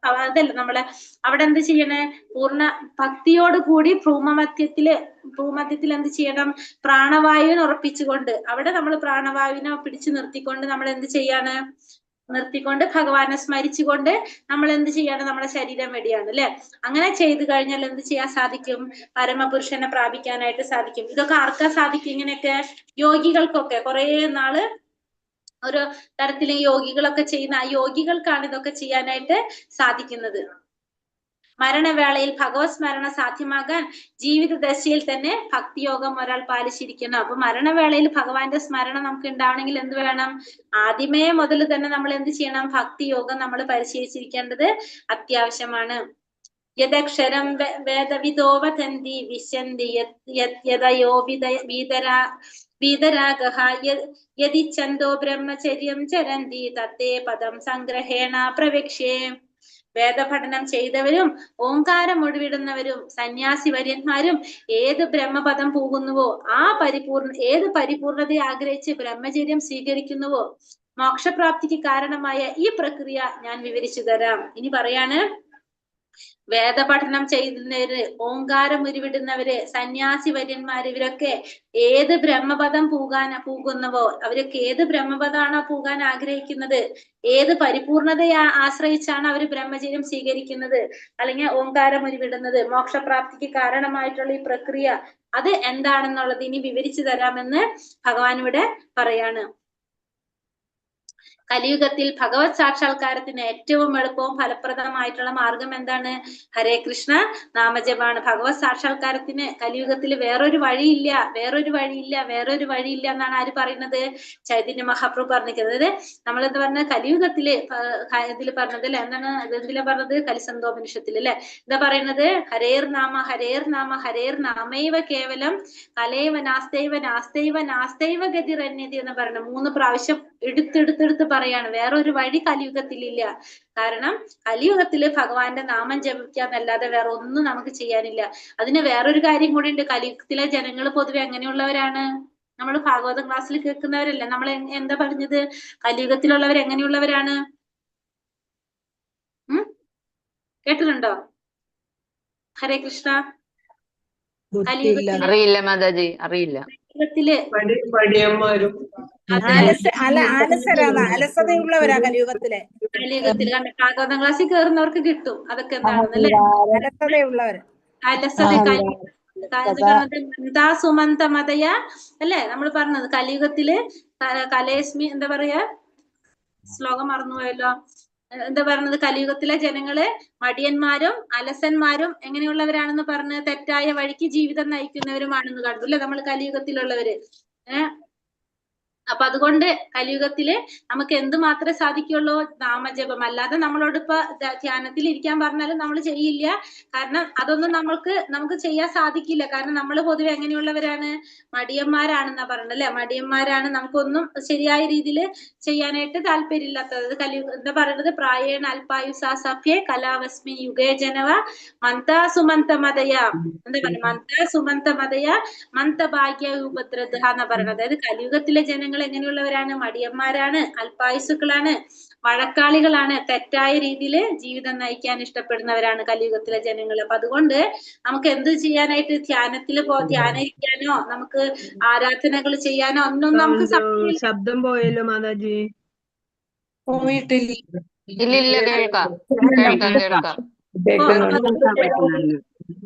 അതല്ല, നമ്മളെ അവിടെ എന്ത് ചെയ്യണേ? പൂർണ്ണ ഭക്തിയോട് കൂടി ഭ്രൂമധ്യത്തിൽ എന്ത് ചെയ്യണം? പ്രാണവായുവിനെ ഉറപ്പിച്ചുകൊണ്ട് അവിടെ നമ്മൾ പ്രാണവായുവിനെ പിടിച്ചു നിർത്തിക്കൊണ്ട് നമ്മൾ എന്ത് ചെയ്യാണ്? നിർത്തിക്കൊണ്ട് ഭഗവാനെ സ്മരിച്ചുകൊണ്ട് നമ്മൾ എന്ത് ചെയ്യാണ്? നമ്മുടെ ശരീരം വെടിയാണ് അല്ലെ. അങ്ങനെ ചെയ്തു കഴിഞ്ഞാൽ എന്ത് ചെയ്യാൻ സാധിക്കും? പരമപുരുഷനെ പ്രാപിക്കാനായിട്ട് സാധിക്കും. ഇതൊക്കെ ആർക്കാ സാധിക്കും? ഇങ്ങനെയൊക്കെ യോഗികൾക്കൊക്കെ കുറെ നാള് ഒരു തരത്തില് യോഗികളൊക്കെ ചെയ്യുന്ന ആ യോഗികൾക്കാണ് ഇതൊക്കെ ചെയ്യാനായിട്ട് സാധിക്കുന്നത്. മരണവേളയിൽ ഭഗവത് സ്മരണ സാധ്യമാകാൻ ജീവിത ദശയിൽ തന്നെ ഭക്തിയോഗം ഒരാൾ പാലിച്ചിരിക്കണം. അപ്പൊ മരണവേളയിൽ ഭഗവാന്റെ സ്മരണ നമുക്ക് ഉണ്ടാവണമെങ്കിൽ എന്ത് വേണം? ആദ്യമേ മുതൽ തന്നെ നമ്മൾ എന്ത് ചെയ്യണം? ഭക്തിയോഗം നമ്മൾ പരിശീലിച്ചിരിക്കേണ്ടത് അത്യാവശ്യമാണ്. യദക്ഷരം വേദവിദോ വദന്തി വിശന്തി യദയോ വീതരാഗഃ യദി ഛന്ദോ ബ്രഹ്മചര്യം ചരന്തി തത്തേ പദം സംഗ്രഹേണ പ്രവക്ഷ്യേ. വേദപഠനം ചെയ്തവരും ഓങ്കാരം ഒഴിവിടുന്നവരും സന്യാസി വര്യന്മാരും ഏത് ബ്രഹ്മപദം പോകുന്നുവോ ഏത് പരിപൂർണതയെ ആഗ്രഹിച്ച് ബ്രഹ്മചര്യം സ്വീകരിക്കുന്നുവോ മോക്ഷപ്രാപ്തിക്ക് കാരണമായ ഈ പ്രക്രിയ ഞാൻ വിവരിച്ചു തരാം. ഇനി പറയാണ്, വേദപഠനം ചെയ്യുന്നവര്, ഓങ്കാരം ഉരുവിടുന്നവര്, സന്യാസി വര്യന്മാര്, ഇവരൊക്കെ ഏത് ബ്രഹ്മപദം പോകുന്നവോ അവരൊക്കെ ഏത് ബ്രഹ്മപദമാണോ പോകാൻ ആഗ്രഹിക്കുന്നത്, ഏത് പരിപൂർണതയെ ആശ്രയിച്ചാണ് അവർ ബ്രഹ്മചര്യം സ്വീകരിക്കുന്നത്, അല്ലെങ്കിൽ ഓങ്കാരം ഉരുവിടുന്നത്, മോക്ഷപ്രാപ്തിക്ക് കാരണമായിട്ടുള്ള ഈ പ്രക്രിയ അത് എന്താണെന്നുള്ളത് ഇനി വിവരിച്ചു തരാമെന്ന് ഭഗവാൻ ഇവിടെ പറയാണ്. കലിയുഗത്തിൽ ഭഗവത് സാക്ഷാത്കാരത്തിന് ഏറ്റവും എളുപ്പവും ഫലപ്രദമായിട്ടുള്ള മാർഗം എന്താണ്? ഹരേ കൃഷ്ണ നാമജപാണ്. ഭഗവത് സാക്ഷാത്കാരത്തിന് കലിയുഗത്തിൽ വേറൊരു വഴിയില്ല എന്നാണ് ആര് പറയുന്നത്? ചൈതന്യ മഹാപ്രഭു പറഞ്ഞിരിക്കുന്നത്. നമ്മളെന്താ പറഞ്ഞത്? കലിയുഗത്തില് ഇതിൽ പറഞ്ഞത് അല്ലെ, എന്താണ് ഇതിലെ പറഞ്ഞത്? കലിസന്തോപനിഷത്തിൽ അല്ലെ എന്താ പറയുന്നത്? ഹരേർ നാമൈവ കേവലം കലേവ നാസ്തൈവ ഗതിരന്യതി എന്ന് പറയുന്നത് 3 പ്രാവശ്യം എടുത്തെടുത്ത് പറയാണ്. വേറൊരു വഴി കലിയുഗത്തിലില്ല. കാരണം കലിയുഗത്തില് ഭഗവാന്റെ നാമം ജപിക്കാന്നല്ലാതെ വേറെ ഒന്നും നമുക്ക് ചെയ്യാനില്ല. അതിന് വേറൊരു കാര്യം കൂടി ഉണ്ട്. കലിയുഗത്തിലെ ജനങ്ങൾ പൊതുവെ എങ്ങനെയുള്ളവരാണ്? നമ്മൾ ഭാഗവത ക്ലാസ്സിൽ കേൾക്കുന്നവരല്ലേ. നമ്മൾ എന്താ പറഞ്ഞത്? കലിയുഗത്തിലുള്ളവർ എങ്ങനെയുള്ളവരാണ്? കേട്ടിട്ടുണ്ടോ? ഹരേ കൃഷ്ണ. കലിയുഗത്തിലെ അറിയില്ല മാതാജി, അറിയില്ല. വടിയന്മാരും അലസതയുള്ളവരാ കലിയുഗത്തിലെ. കലിയുഗത്തിൽ ഭാഗവതം ക്ലാസ്സിൽ കയറുന്നവർക്ക് കിട്ടും അതൊക്കെ എന്താണെന്നല്ലേ. അലസതയുള്ളവര്. അലസത സുമന്തമതയ അല്ലെ നമ്മൾ പറഞ്ഞത്. കലിയുഗത്തില് കലേസ്മി എന്താ പറയാ, ശ്ലോകം മറന്നുപോയല്ലോ. എന്താ പറയുന്നത്? കലിയുഗത്തിലെ ജനങ്ങള് മടിയന്മാരും അലസന്മാരും എങ്ങനെയുള്ളവരാണെന്ന് പറഞ്ഞ് തെറ്റായ വഴിക്ക് ജീവിതം നയിക്കുന്നവരുമാണെന്ന് കണ്ടു അല്ലെ നമ്മൾ കലിയുഗത്തിലുള്ളവര്. അപ്പൊ അതുകൊണ്ട് കലിയുഗത്തില് നമുക്ക് എന്ത് മാത്രമേ സാധിക്കുള്ളൂ? നാമജപം. അല്ലാതെ നമ്മളോട് ഇപ്പൊ ധ്യാനത്തിൽ ഇരിക്കാൻ പറഞ്ഞാലും നമ്മൾ ചെയ്യില്ല. കാരണം അതൊന്നും നമുക്ക് ചെയ്യാൻ സാധിക്കില്ല. കാരണം നമ്മൾ പൊതുവെ എങ്ങനെയുള്ളവരാണ്? മടിയന്മാരാണെന്നാ പറഞ്ഞത് അല്ലെ. മടിയന്മാരാണ്, നമുക്കൊന്നും ശരിയായ രീതിയിൽ ചെയ്യാനായിട്ട് താല്പര്യമില്ലാത്തത്. എന്താ പറയുന്നത്? പ്രായേണ അല്പായുസാസഭ്യേ കലാവസ്മി യുഗേ ജനവ മന്താ സുമന്തമതയ. എന്താ പറയുക? മന്താ സുമന്തമതയ മന്തഭാഗ്യ ഉപദ്രദ എന്നാ പറയുന്നത്. അതായത് കലിയുഗത്തിലെ ജനങ്ങൾ എങ്ങനെയുള്ളവരാണ്? മടിയന്മാരാണ്, അല്പായുസുക്കളാണ്, വഴക്കാളികളാണ്, തെറ്റായ രീതിയിൽ ജീവിതം നയിക്കാൻ ഇഷ്ടപ്പെടുന്നവരാണ് കലിയുഗത്തിലെ ജനങ്ങൾ. അപ്പൊ അതുകൊണ്ട് നമുക്ക് എന്ത് ചെയ്യാനായിട്ട്? ധ്യാനിക്കാനോ നമുക്ക് ആരാധനകൾ ചെയ്യാനോ ഒന്നും നമുക്ക് ശബ്ദം പോയല്ലോ മാതാജി. പോയിട്ടില്ല. ഇല്ലില്ല, കേൾക്കാം.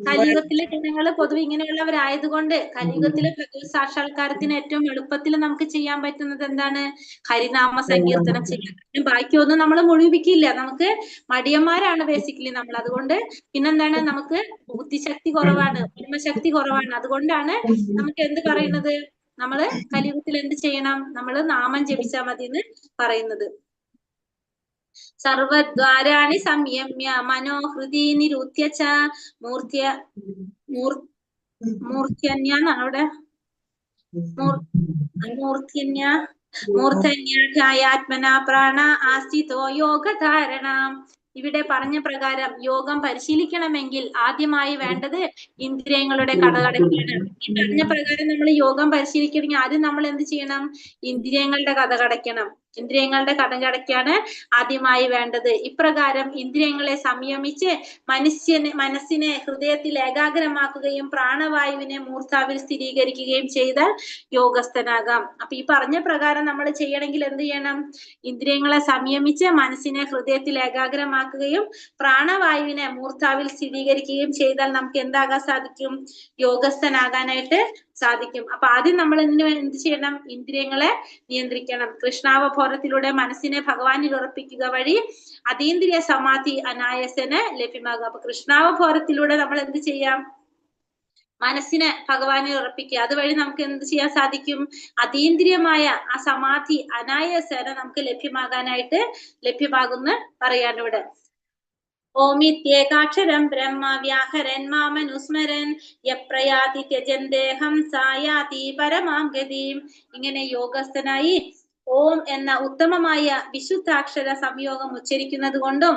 കലിയുഗത്തിലെ ജനങ്ങള് പൊതുവെ ഇങ്ങനെയുള്ളവരായതുകൊണ്ട് കലിയുഗത്തിലെ ഭഗവത് സാക്ഷാത്കാരത്തിന് ഏറ്റവും എളുപ്പത്തിൽ നമുക്ക് ചെയ്യാൻ പറ്റുന്നത് എന്താണ്? ഹരിനാമ സങ്കീർത്തനം ചെയ്യാൻ. ബാക്കിയൊന്നും നമ്മൾ മുഴുവിക്കില്ല. നമുക്ക് മടിയന്മാരാണ് ബേസിക്കലി നമ്മൾ. അതുകൊണ്ട് പിന്നെന്താണ്? നമുക്ക് ബുദ്ധിശക്തി കുറവാണ്, ഓർമ്മശക്തി കുറവാണ്. അതുകൊണ്ടാണ് നമുക്ക് എന്ത് പറയുന്നത്? നമ്മള് കലിയുഗത്തിൽ എന്ത് ചെയ്യണം? നമ്മള് നാമം ജപിച്ചാൽ മതി എന്ന് പറയുന്നത്. സർവദ്വാരാണി സംയമ്യ മനോഹൃതി നിരുദ്ധ്യ ച മൂർധ്യന്യാന്നാണ് അവിടെ. മൂർധന്യാധ്യായാത്മന പ്രാണ ആസ്ഥിതോ യോഗധാരണ. ഇവിടെ പറഞ്ഞ പ്രകാരം യോഗം പരിശീലിക്കണമെങ്കിൽ ആദ്യമായി വേണ്ടത് ഇന്ദ്രിയങ്ങളുടെ കഥകടയ്ക്കാണ്. ഈ പറഞ്ഞ പ്രകാരം നമ്മൾ യോഗം പരിശീലിക്കണമെങ്കിൽ ആദ്യം നമ്മൾ എന്ത് ചെയ്യണം? ഇന്ദ്രിയങ്ങളുടെ കഥകടയ്ക്കണം. ഇന്ദ്രിയങ്ങളുടെ കഥകടയ്ക്കാണ് ആദ്യമായി വേണ്ടത്. ഇപ്രകാരം ഇന്ദ്രിയങ്ങളെ സംയമിച്ച് മനസ്സിനെ ഹൃദയത്തിൽ ഏകാഗ്രമാക്കുകയും പ്രാണവായുവിനെ മൂർധാവിൽ സ്ഥിരീകരിക്കുകയും ചെയ്താൽ യോഗസ്ഥനാകാം. അപ്പൊ ഈ പറഞ്ഞ പ്രകാരം നമ്മൾ ചെയ്യണമെങ്കിൽ എന്ത് ചെയ്യണം? ഇന്ദ്രിയങ്ങളെ സംയമിച്ച് മനസ്സിനെ ഹൃദയത്തിൽ ഏകാഗ്രമാക്കുകയും പ്രാണവായുവിനെ മൂർധാവിൽ സ്ഥിരീകരിക്കുകയും ചെയ്താൽ നമുക്ക് എന്താകാൻ സാധിക്കും? യോഗസ്ഥനാകാനായിട്ട് സാധിക്കും. അപ്പൊ ആദ്യം നമ്മൾ എന്ത് ചെയ്യണം? ഇന്ദ്രിയങ്ങളെ നിയന്ത്രിക്കണം. കൃഷ്ണാവബോധത്തിലൂടെ മനസ്സിനെ ഭഗവാനിൽ ഉറപ്പിക്കുക വഴി അതീന്ദ്രിയ സമാധി അനായാസന് ലഭ്യമാകുക. അപ്പൊ കൃഷ്ണാവബോധത്തിലൂടെ നമ്മൾ എന്ത് ചെയ്യാം? മനസ്സിനെ ഭഗവാനിൽ ഉറപ്പിക്കുക. അതുവഴി നമുക്ക് എന്ത് ചെയ്യാൻ സാധിക്കും? അതീന്ദ്രിയമായ ആ സമാധി അനായാസേന നമുക്ക് ലഭ്യമാകുന്ന പറയാനിവിടെ. ഓമിത്യേകാക്ഷരം ബ്രഹ്മ വ്യാഹരൻ മാമനുസ്മരൻ യപ്രയാതി ത്യജന്തേഹം സായാതി പരമാം ഗതിം. ഇങ്ങനെ യോഗസ്ഥനായി ഓം എന്ന ഉത്തമമായ വിശുദ്ധാക്ഷര സംയോഗം ഉച്ചരിക്കുന്നത് കൊണ്ടും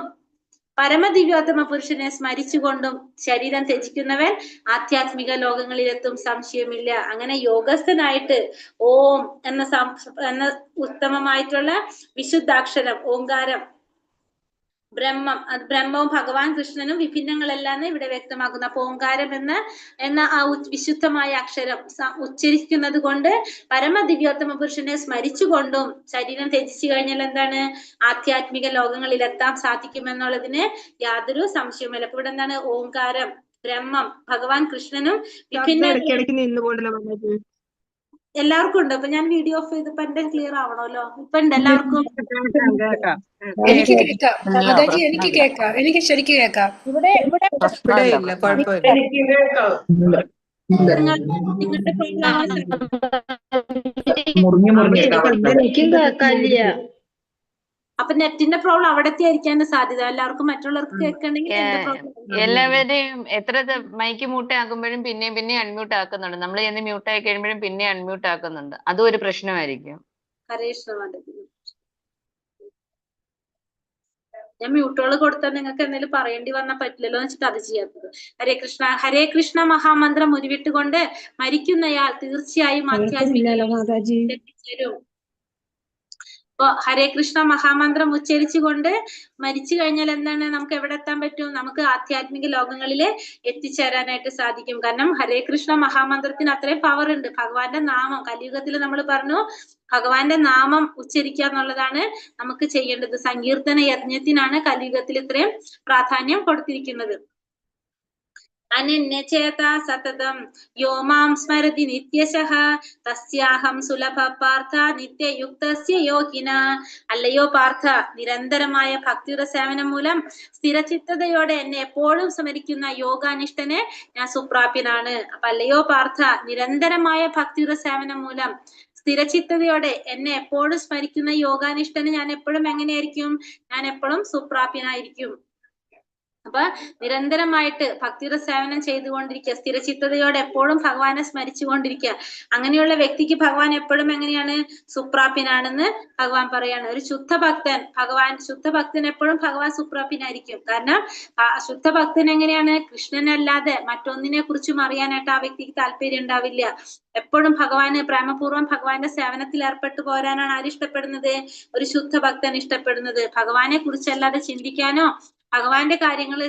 പരമദിവ്യോത്തമ പുരുഷനെ സ്മരിച്ചുകൊണ്ടും ശരീരം ത്യജിക്കുന്നവൻ ആധ്യാത്മിക ലോകങ്ങളിലെത്തും, സംശയമില്ല. അങ്ങനെ യോഗസ്ഥനായിട്ട് ഓം എന്ന ഉത്തമമായിട്ടുള്ള വിശുദ്ധാക്ഷരം ഓങ്കാരം, ബ്രഹ്മം, അത് ബ്രഹ്മവും ഭഗവാൻ കൃഷ്ണനും വിഭിന്നങ്ങളല്ലാന്ന് ഇവിടെ വ്യക്തമാക്കുന്നു. അപ്പൊ ഓങ്കാരം എന്ന ആ വിശുദ്ധമായ അക്ഷരം ഉച്ചരിക്കുന്നത് കൊണ്ട് പരമദിവ്യോത്തമ പുരുഷനെ സ്മരിച്ചുകൊണ്ടും ശരീരം ത്യജിച്ചു കഴിഞ്ഞാൽ എന്താണ്? ആധ്യാത്മിക ലോകങ്ങളിൽ എത്താൻ സാധിക്കുമെന്നുള്ളതിന് യാതൊരു സംശയവുമില്ല. അപ്പൊ ഇവിടെ എന്താണ്? ഓങ്കാരം, ബ്രഹ്മം, ഭഗവാൻ കൃഷ്ണനും വിഭിന്ന ഇടയ്ക്കിടയ്ക്ക് നിന്നുപോണ്ടല്ലോ മാതാജി. എല്ലാവർക്കും ഉണ്ട്. അപ്പൊ ഞാൻ വീഡിയോ ഓഫ് ചെയ്തപ്പോ എന്റെ ക്ലിയർ ആവണല്ലോ. ഇപ്പൊ ഉണ്ട് എല്ലാവർക്കും? എനിക്ക് കേൾക്കാം മാതാജി, എനിക്ക് കേൾക്കാം, എനിക്ക് ശരിക്കും കേൾക്കാം. ഇവിടെ ഇവിടെ ഇല്ല, കുഴപ്പമില്ല. നിങ്ങളുടെ എനിക്കും കേൾക്കാനില്ല. അപ്പൊ നെറ്റിന്റെ പ്രോബ്ലം അവിടത്തെ ആയിരിക്കാണ് സാധ്യത. എല്ലാവർക്കും മറ്റുള്ളവർക്ക് കേൾക്കണമെങ്കിൽ എല്ലാവരെയും എത്ര മൈക്ക് മ്യൂട്ട് ആക്കുമ്പോഴും പിന്നെയും അൺമ്യൂട്ട് ആക്കുന്നുണ്ട്. നമ്മൾ ചെന്ന് മ്യൂട്ട് ആയി കഴിയുമ്പോഴും പിന്നെ അൺമ്യൂട്ട് ആക്കുന്നുണ്ട്. അതും ഒരു പ്രശ്നമായിരിക്കും. ഞാൻ മ്യൂട്ടുകൾ കൊടുത്താൽ നിങ്ങൾക്ക് എന്തെങ്കിലും പറയേണ്ടി വന്നാൽ പറ്റില്ലല്ലോ എന്ന് വെച്ചിട്ട് അത് ചെയ്യാത്തത്. ഹരേ കൃഷ്ണ മഹാമന്ത്രം ഉരുവിട്ടുകൊണ്ട് മരിക്കുന്നയാൾ തീർച്ചയായും എത്തിച്ചേരും. ഇപ്പൊ ഹരേ കൃഷ്ണ മഹാമന്ത്രം ഉച്ചരിച്ചുകൊണ്ട് മരിച്ചു കഴിഞ്ഞാൽ എന്താണ്? നമുക്ക് എവിടെ എത്താൻ പറ്റും? നമുക്ക് ആധ്യാത്മിക ലോകങ്ങളില് എത്തിച്ചേരാനായിട്ട് സാധിക്കും. കാരണം ഹരേ കൃഷ്ണ മഹാമന്ത്രത്തിന് അത്രയും പവർ ഉണ്ട്. ഭഗവാന്റെ നാമം കലിയുഗത്തിൽ നമ്മൾ പറഞ്ഞു, ഭഗവാന്റെ നാമം ഉച്ചരിക്കുക എന്നുള്ളതാണ് നമുക്ക് ചെയ്യേണ്ടത്. സങ്കീർത്തന യജ്ഞത്തിനാണ് കലിയുഗത്തിൽ ഇത്രയും പ്രാധാന്യം കൊടുത്തിരിക്കുന്നത്. അനന്യചേതാ സതതം യോ മാം സ്മരതി നിത്യശഃ തസ്യാഹം സുലഭ പാർത്ഥ നിത്യയുക്തസ്യ യോഗിന. അല്ലയോ പാർത്ഥ, നിരന്തരമായ ഭക്തിയുടെ സേവനം മൂലം സ്ഥിരചിത്തതയോടെ എന്നെ എപ്പോഴും സ്മരിക്കുന്ന യോഗാനിഷ്ഠന് ഞാൻ സുപ്രാപ്യനാണ്. അപ്പൊ അല്ലയോ പാർത്ഥ, നിരന്തരമായ ഭക്തിയുടെ സേവനം മൂലം സ്ഥിരചിത്തതയോടെ എന്നെ എപ്പോഴും സ്മരിക്കുന്ന യോഗാനിഷ്ഠന് ഞാൻ എപ്പോഴും എങ്ങനെയായിരിക്കും? ഞാൻ എപ്പോഴും സുപ്രാപ്യനായിരിക്കും. അപ്പൊ നിരന്തരമായിട്ട് ഭക്തിയുടെ സേവനം ചെയ്തുകൊണ്ടിരിക്കുക, സ്ഥിരചിത്തതയോടെ എപ്പോഴും ഭഗവാനെ സ്മരിച്ചുകൊണ്ടിരിക്കുക. അങ്ങനെയുള്ള വ്യക്തിക്ക് ഭഗവാൻ എപ്പോഴും എങ്ങനെയാണ്? സുപ്രാപ്യനാണെന്ന് ഭഗവാൻ പറയാണ്. ഒരു ശുദ്ധഭക്തൻ എപ്പോഴും ഭഗവാൻ സുപ്രാപ്യനായിരിക്കും. കാരണം ശുദ്ധഭക്തൻ എങ്ങനെയാണ്? കൃഷ്ണനല്ലാതെ മറ്റൊന്നിനെ കുറിച്ചും അറിയാനായിട്ട് ആ വ്യക്തിക്ക് താല്പര്യം ഉണ്ടാവില്ല. എപ്പോഴും ഭഗവാന് പ്രേമപൂർവ്വം ഭഗവാന്റെ സേവനത്തിൽ ഏർപ്പെട്ടു പോരാനാണ് ആര് ഇഷ്ടപ്പെടുന്നത്? ഒരു ശുദ്ധഭക്തൻ ഇഷ്ടപ്പെടുന്നത്. ഭഗവാനെ കുറിച്ചല്ലാതെ ചിന്തിക്കാനോ ഭഗവാന്റെ കാര്യങ്ങൾ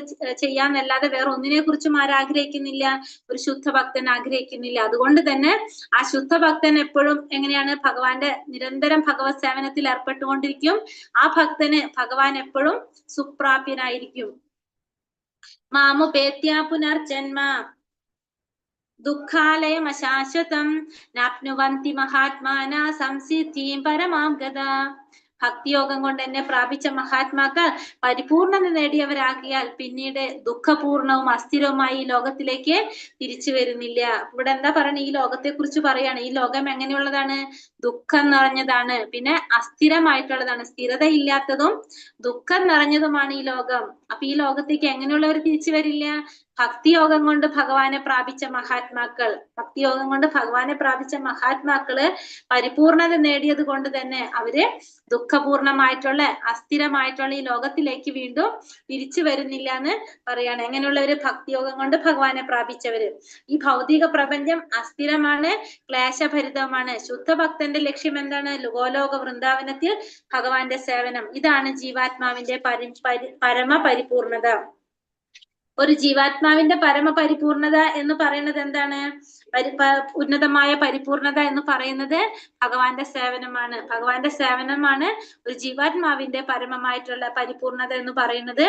ചെയ്യാന്നല്ലാതെ വേറെ ഒന്നിനെ കുറിച്ചും ആരാഗ്രഹിക്കുന്നില്ല? ഒരു ശുദ്ധഭക്തൻ ആഗ്രഹിക്കുന്നില്ല. അതുകൊണ്ട് തന്നെ ആ ശുദ്ധഭക്തൻ എപ്പോഴും എങ്ങനെയാണ്? ഭഗവാന്റെ നിരന്തരം ഭഗവത് സേവനത്തിൽ ഏർപ്പെട്ടുകൊണ്ടിരിക്കും. ആ ഭക്തന് ഭഗവാൻ എപ്പോഴും സുപ്രാപ്യനായിരിക്കും. മാമുപേത്യ പുനർജന്മ ദുഃഖാലയം അശാശ്വതം നാപ്നുവന്തി മഹാത്മാന സംസിദ്ധിം പരമാം ഗതാ. ഭക്തിയോഗം കൊണ്ട് എന്നെ പ്രാപിച്ച മഹാത്മാക്കൾ പരിപൂർണത നേടിയവരാകിയാൽ പിന്നീട് ദുഃഖപൂർണവും അസ്ഥിരവുമായി ഈ ലോകത്തിലേക്ക് തിരിച്ചു വരുന്നില്ല. ഇവിടെ എന്താ പറയുന്നത്? ഈ ലോകത്തെ കുറിച്ച് പറയാണ്. ഈ ലോകം എങ്ങനെയുള്ളതാണ്? ദുഃഖം നിറഞ്ഞതാണ്, പിന്നെ അസ്ഥിരമായിട്ടുള്ളതാണ്. സ്ഥിരതയില്ലാത്തതും ദുഃഖം നിറഞ്ഞതുമാണ് ഈ ലോകം. അപ്പൊ ഈ ലോകത്തേക്ക് എങ്ങനെയുള്ളവർ തിരിച്ചു വരില്ല? ഭക്തിയോഗം കൊണ്ട് ഭഗവാനെ പ്രാപിച്ച മഹാത്മാക്കള് പരിപൂർണത നേടിയത് കൊണ്ട് തന്നെ അവര് ദുഃഖപൂർണമായിട്ടുള്ള അസ്ഥിരമായിട്ടുള്ള ഈ ലോകത്തിലേക്ക് വീണ്ടും തിരിച്ചു വരുന്നില്ല എന്ന് പറയാണ്. എങ്ങനെയുള്ളവര്? ഭക്തിയോഗം കൊണ്ട് ഭഗവാനെ പ്രാപിച്ചവര്. ഈ ഭൗതിക പ്രപഞ്ചം അസ്ഥിരമാണ്, ക്ലേശഭരിതമാണ്. ശുദ്ധഭക്തന്റെ ലക്ഷ്യം എന്താണ്? ഗോലോക വൃന്ദാവനത്തിൽ ഭഗവാന്റെ സേവനം. ഇതാണ് ജീവാത്മാവിന്റെ പരമ പരിപൂർണത. ഒരു ജീവാത്മാവിന്റെ പരമപരിപൂർണത എന്ന് പറയുന്നത് എന്താണ്? ഉന്നതമായ പരിപൂർണത എന്ന് പറയുന്നത് ഭഗവാന്റെ സേവനമാണ്. ഭഗവാന്റെ സേവനമാണ് ഒരു ജീവാത്മാവിന്റെ പരമമായിട്ടുള്ള പരിപൂർണത എന്ന് പറയുന്നത്.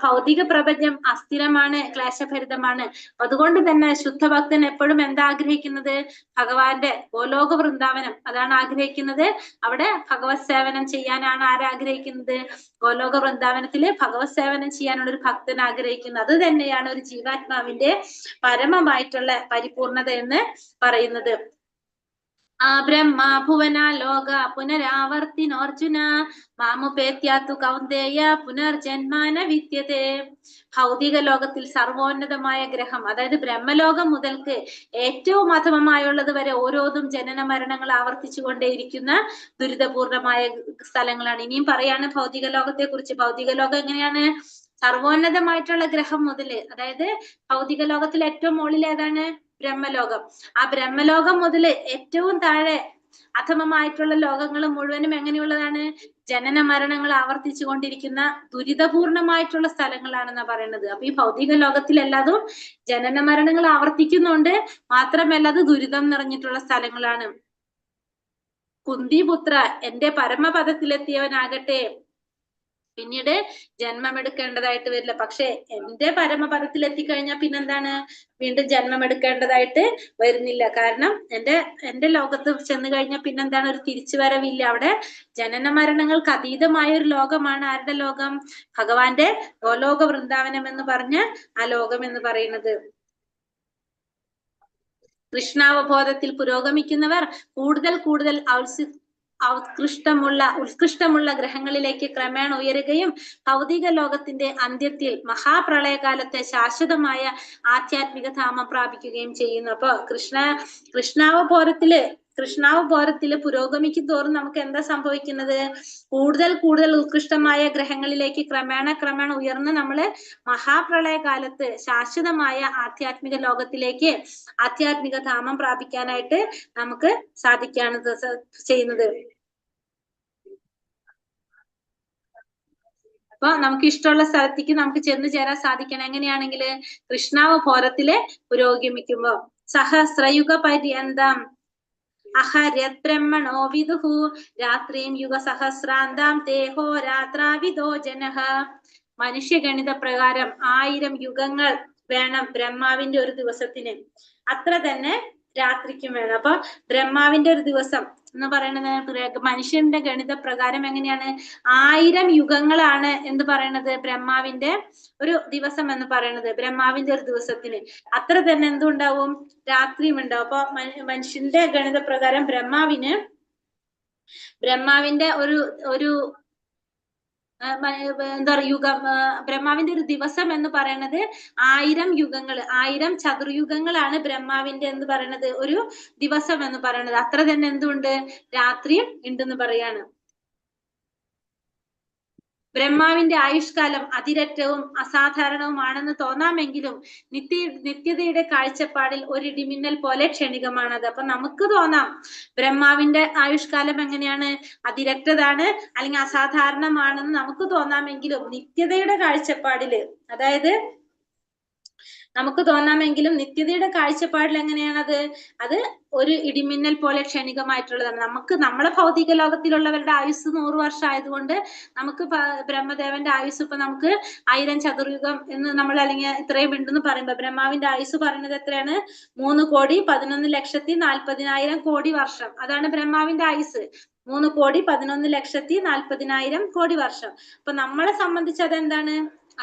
ഭൗതിക പ്രപഞ്ചം അസ്ഥിരമാണ്, ക്ലേശഭരിതമാണ്. അതുകൊണ്ട് തന്നെ ശുദ്ധഭക്തൻ എപ്പോഴും എന്താ ആഗ്രഹിക്കുന്നത്? ഭഗവാന്റെ ഗോലോക വൃന്ദാവനം, അതാണ് ആഗ്രഹിക്കുന്നത്. അവിടെ ഭഗവത് സേവനം ചെയ്യാനാണ് ആരാഗ്രഹിക്കുന്നത്? ഗോലോക വൃന്ദാവനത്തില് ഭഗവത് സേവനം ചെയ്യാനുള്ള ഒരു ഭക്തൻ ആഗ്രഹിക്കുന്നത്. അത് തന്നെയാണ് ഒരു ജീവാത്മാവിന്റെ പരമമായിട്ടുള്ള പരിപൂർണത എന്ന് പറയുന്നത്. ആ ബ്രഹ്മ ഭുവന ലോക പുനരാവർത്തിനോർജുന മാമുപേത്യാത്തു കൗന്ദേയ പുനർജന്മാന വിദ്യതേ. ഭൗതിക ലോകത്തിൽ സർവോന്നതമായ ഗ്രഹം, അതായത് ബ്രഹ്മലോകം മുതൽക്ക് ഏറ്റവും അധമമായുള്ളത് വരെ ഓരോന്നും ജനന മരണങ്ങൾ ആവർത്തിച്ചു കൊണ്ടേയിരിക്കുന്ന ദുരിതപൂർണമായ സ്ഥലങ്ങളാണ്. ഇനിയും പറയാണ് ഭൗതിക ലോകത്തെ കുറിച്ച്. ഭൗതിക ലോകം എങ്ങനെയാണ്? സർവോന്നതമായിട്ടുള്ള ഗ്രഹം മുതല്, അതായത് ഭൗതിക ലോകത്തിൽ ഏറ്റവും മുകളിൽ ഏതാണ്? ബ്രഹ്മലോകം. ആ ബ്രഹ്മലോകം മുതല് ഏറ്റവും താഴെ അധമമായിട്ടുള്ള ലോകങ്ങൾ മുഴുവനും എങ്ങനെയുള്ളതാണ്? ജനന മരണങ്ങൾ ആവർത്തിച്ചു കൊണ്ടിരിക്കുന്ന ദുരിതപൂർണമായിട്ടുള്ള സ്ഥലങ്ങളാണെന്നാ പറയുന്നത്. അപ്പൊ ഈ ഭൗതിക ലോകത്തിലെല്ലാതും ജനന മരണങ്ങൾ ആവർത്തിക്കുന്നുണ്ട്, മാത്രമല്ല അത് ദുരിതം നിറഞ്ഞിട്ടുള്ള സ്ഥലങ്ങളാണ്. കുന്തിപുത്ര, എന്റെ പരമപദത്തിലെത്തിയവനാകട്ടെ പിന്നീട് ജന്മമെടുക്കേണ്ടതായിട്ട് വരില്ല. പക്ഷെ എന്റെ പരമപദത്തിൽ എത്തിക്കഴിഞ്ഞാൽ പിന്നെന്താണ്? വീണ്ടും ജന്മമെടുക്കേണ്ടതായിട്ട് വരുന്നില്ല. കാരണം എന്റെ ലോകത്ത് ചെന്ന് കഴിഞ്ഞാൽ പിന്നെന്താണ്? ഒരു തിരിച്ചുവരവില്ല. അവിടെ ജനന മരണങ്ങൾക്ക് അതീതമായ ഒരു ലോകമാണ്. ആരുടെ ലോകം? ഭഗവാന്റെ ഗോലോക വൃന്ദാവനം എന്ന് പറഞ്ഞ ആ ലോകം എന്ന് പറയുന്നത്. കൃഷ്ണാവബോധത്തിൽ പുരോഗമിക്കുന്നവർ കൂടുതൽ ഉത്കൃഷ്ടമുള്ള ഗ്രഹങ്ങളിലേക്ക് ക്രമേണ ഉയരുകയും ഭൗതിക ലോകത്തിന്റെ അന്ത്യത്തിൽ മഹാപ്രളയകാലത്തെ ശാശ്വതമായ ആധ്യാത്മിക ധാമം പ്രാപിക്കുകയും ചെയ്യുന്നു. അപ്പൊ കൃഷ്ണാവബോധത്തില് പുരോഗമിക്കും തോറും നമുക്ക് എന്താ സംഭവിക്കുന്നത്? കൂടുതൽ ഉത്കൃഷ്ടമായ ഗ്രഹങ്ങളിലേക്ക് ക്രമേണ ഉയർന്ന് നമ്മള് മഹാപ്രളയ കാലത്ത് ശാശ്വതമായ ആധ്യാത്മിക ലോകത്തിലേക്ക് ആധ്യാത്മിക ധാമം പ്രാപിക്കാനായിട്ട് നമുക്ക് സാധിക്കുകയാണ് ചെയ്യുന്നത്. അപ്പൊ നമുക്ക് ഇഷ്ടമുള്ള സ്ഥലത്തേക്ക് നമുക്ക് ചെന്ന് ചേരാൻ സാധിക്കണം. എങ്ങനെയാണെങ്കില്? കൃഷ്ണാവബോധത്തില് പുരോഗമിക്കുമ്പോ. സഹസ്രയുഗ പര്യന്തം അഹര്യത് ബ്രഹ്മണോ വിദുഹു രാത്രിം യുഗ സഹസ്രാന്താം തേഹോ രാത്രാവിദോ ജനഃ. മനുഷ്യഗണിത പ്രകാരം 1000 യുഗങ്ങൾ വേണം ബ്രഹ്മാവിന്റെ ഒരു ദിവസത്തിന്. അത്ര തന്നെ രാത്രിക്കും വേണം. അപ്പൊ ബ്രഹ്മാവിന്റെ ഒരു ദിവസം എന്ന് പറയുന്നത് മനുഷ്യന്റെ ഗണിത പ്രകാരം എങ്ങനെയാണ്? 1000 യുഗങ്ങളാണ് എന്ത് പറയണത്? ബ്രഹ്മാവിന്റെ ഒരു ദിവസം എന്ന് പറയുന്നത്. ബ്രഹ്മാവിന്റെ ഒരു ദിവസത്തിന് അത്ര തന്നെ എന്തുണ്ടാവും? രാത്രിയും ഉണ്ടാവും. അപ്പൊ മനുഷ്യന്റെ ഗണിത പ്രകാരം ബ്രഹ്മാവിന്റെ ഒരു എന്താ പറയുക, ബ്രഹ്മാവിന്റെ ഒരു ദിവസം എന്ന് പറയുന്നത് 1000 യുഗങ്ങൾ, 1000 ചതുർയുഗങ്ങളാണ് ബ്രഹ്മാവിന്റെ എന്ന് പറയുന്നത് ഒരു ദിവസം എന്ന് പറയുന്നത്. അത്ര തന്നെ എന്തുണ്ട്? രാത്രിയും ഉണ്ടെന്ന് പറയാണ്. ബ്രഹ്മാവിന്റെ ആയുഷ്കാലം അതിരറ്റവും അസാധാരണവുമാണെന്ന് തോന്നാമെങ്കിലും നിത്യതയുടെ കാഴ്ചപ്പാടിൽ ഒരു ഇടിമിന്നൽ പോലെ ക്ഷണികമാണത്. അപ്പൊ നമുക്ക് തോന്നാം ബ്രഹ്മാവിന്റെ ആയുഷ്കാലം എങ്ങനെയാണ്? അതിരറ്റതാണ് അല്ലെങ്കിൽ അസാധാരണമാണെന്ന് നമുക്ക് തോന്നാമെങ്കിലും നിത്യതയുടെ കാഴ്ചപ്പാടില്, അതായത് നമുക്ക് തോന്നാമെങ്കിലും നിത്യതയുടെ കാഴ്ചപ്പാടിൽ എങ്ങനെയാണത്? അത് ഒരു ഇടിമിന്നൽ പോലെ ക്ഷണികമായിട്ടുള്ളതാണ്. നമ്മളെ ഭൗതിക ലോകത്തിലുള്ളവരുടെ ആയുസ് 100 വർഷം ആയതുകൊണ്ട് നമുക്ക് ബ്രഹ്മദേവന്റെ ആയുസ് ഇപ്പൊ നമുക്ക് 1000 ചതുർയുഗം എന്ന് നമ്മൾ അല്ലെങ്കിൽ ഇത്രയും ഉണ്ടെന്ന് പറയുമ്പോ ബ്രഹ്മാവിന്റെ ആയുസ് പറയുന്നത് എത്രയാണ്? 3,11,40,000 കോടി വർഷം. അതാണ് ബ്രഹ്മാവിന്റെ ആയുസ്. 3,11,40,000 കോടി വർഷം. അപ്പൊ നമ്മളെ സംബന്ധിച്ച് അതെന്താണ്?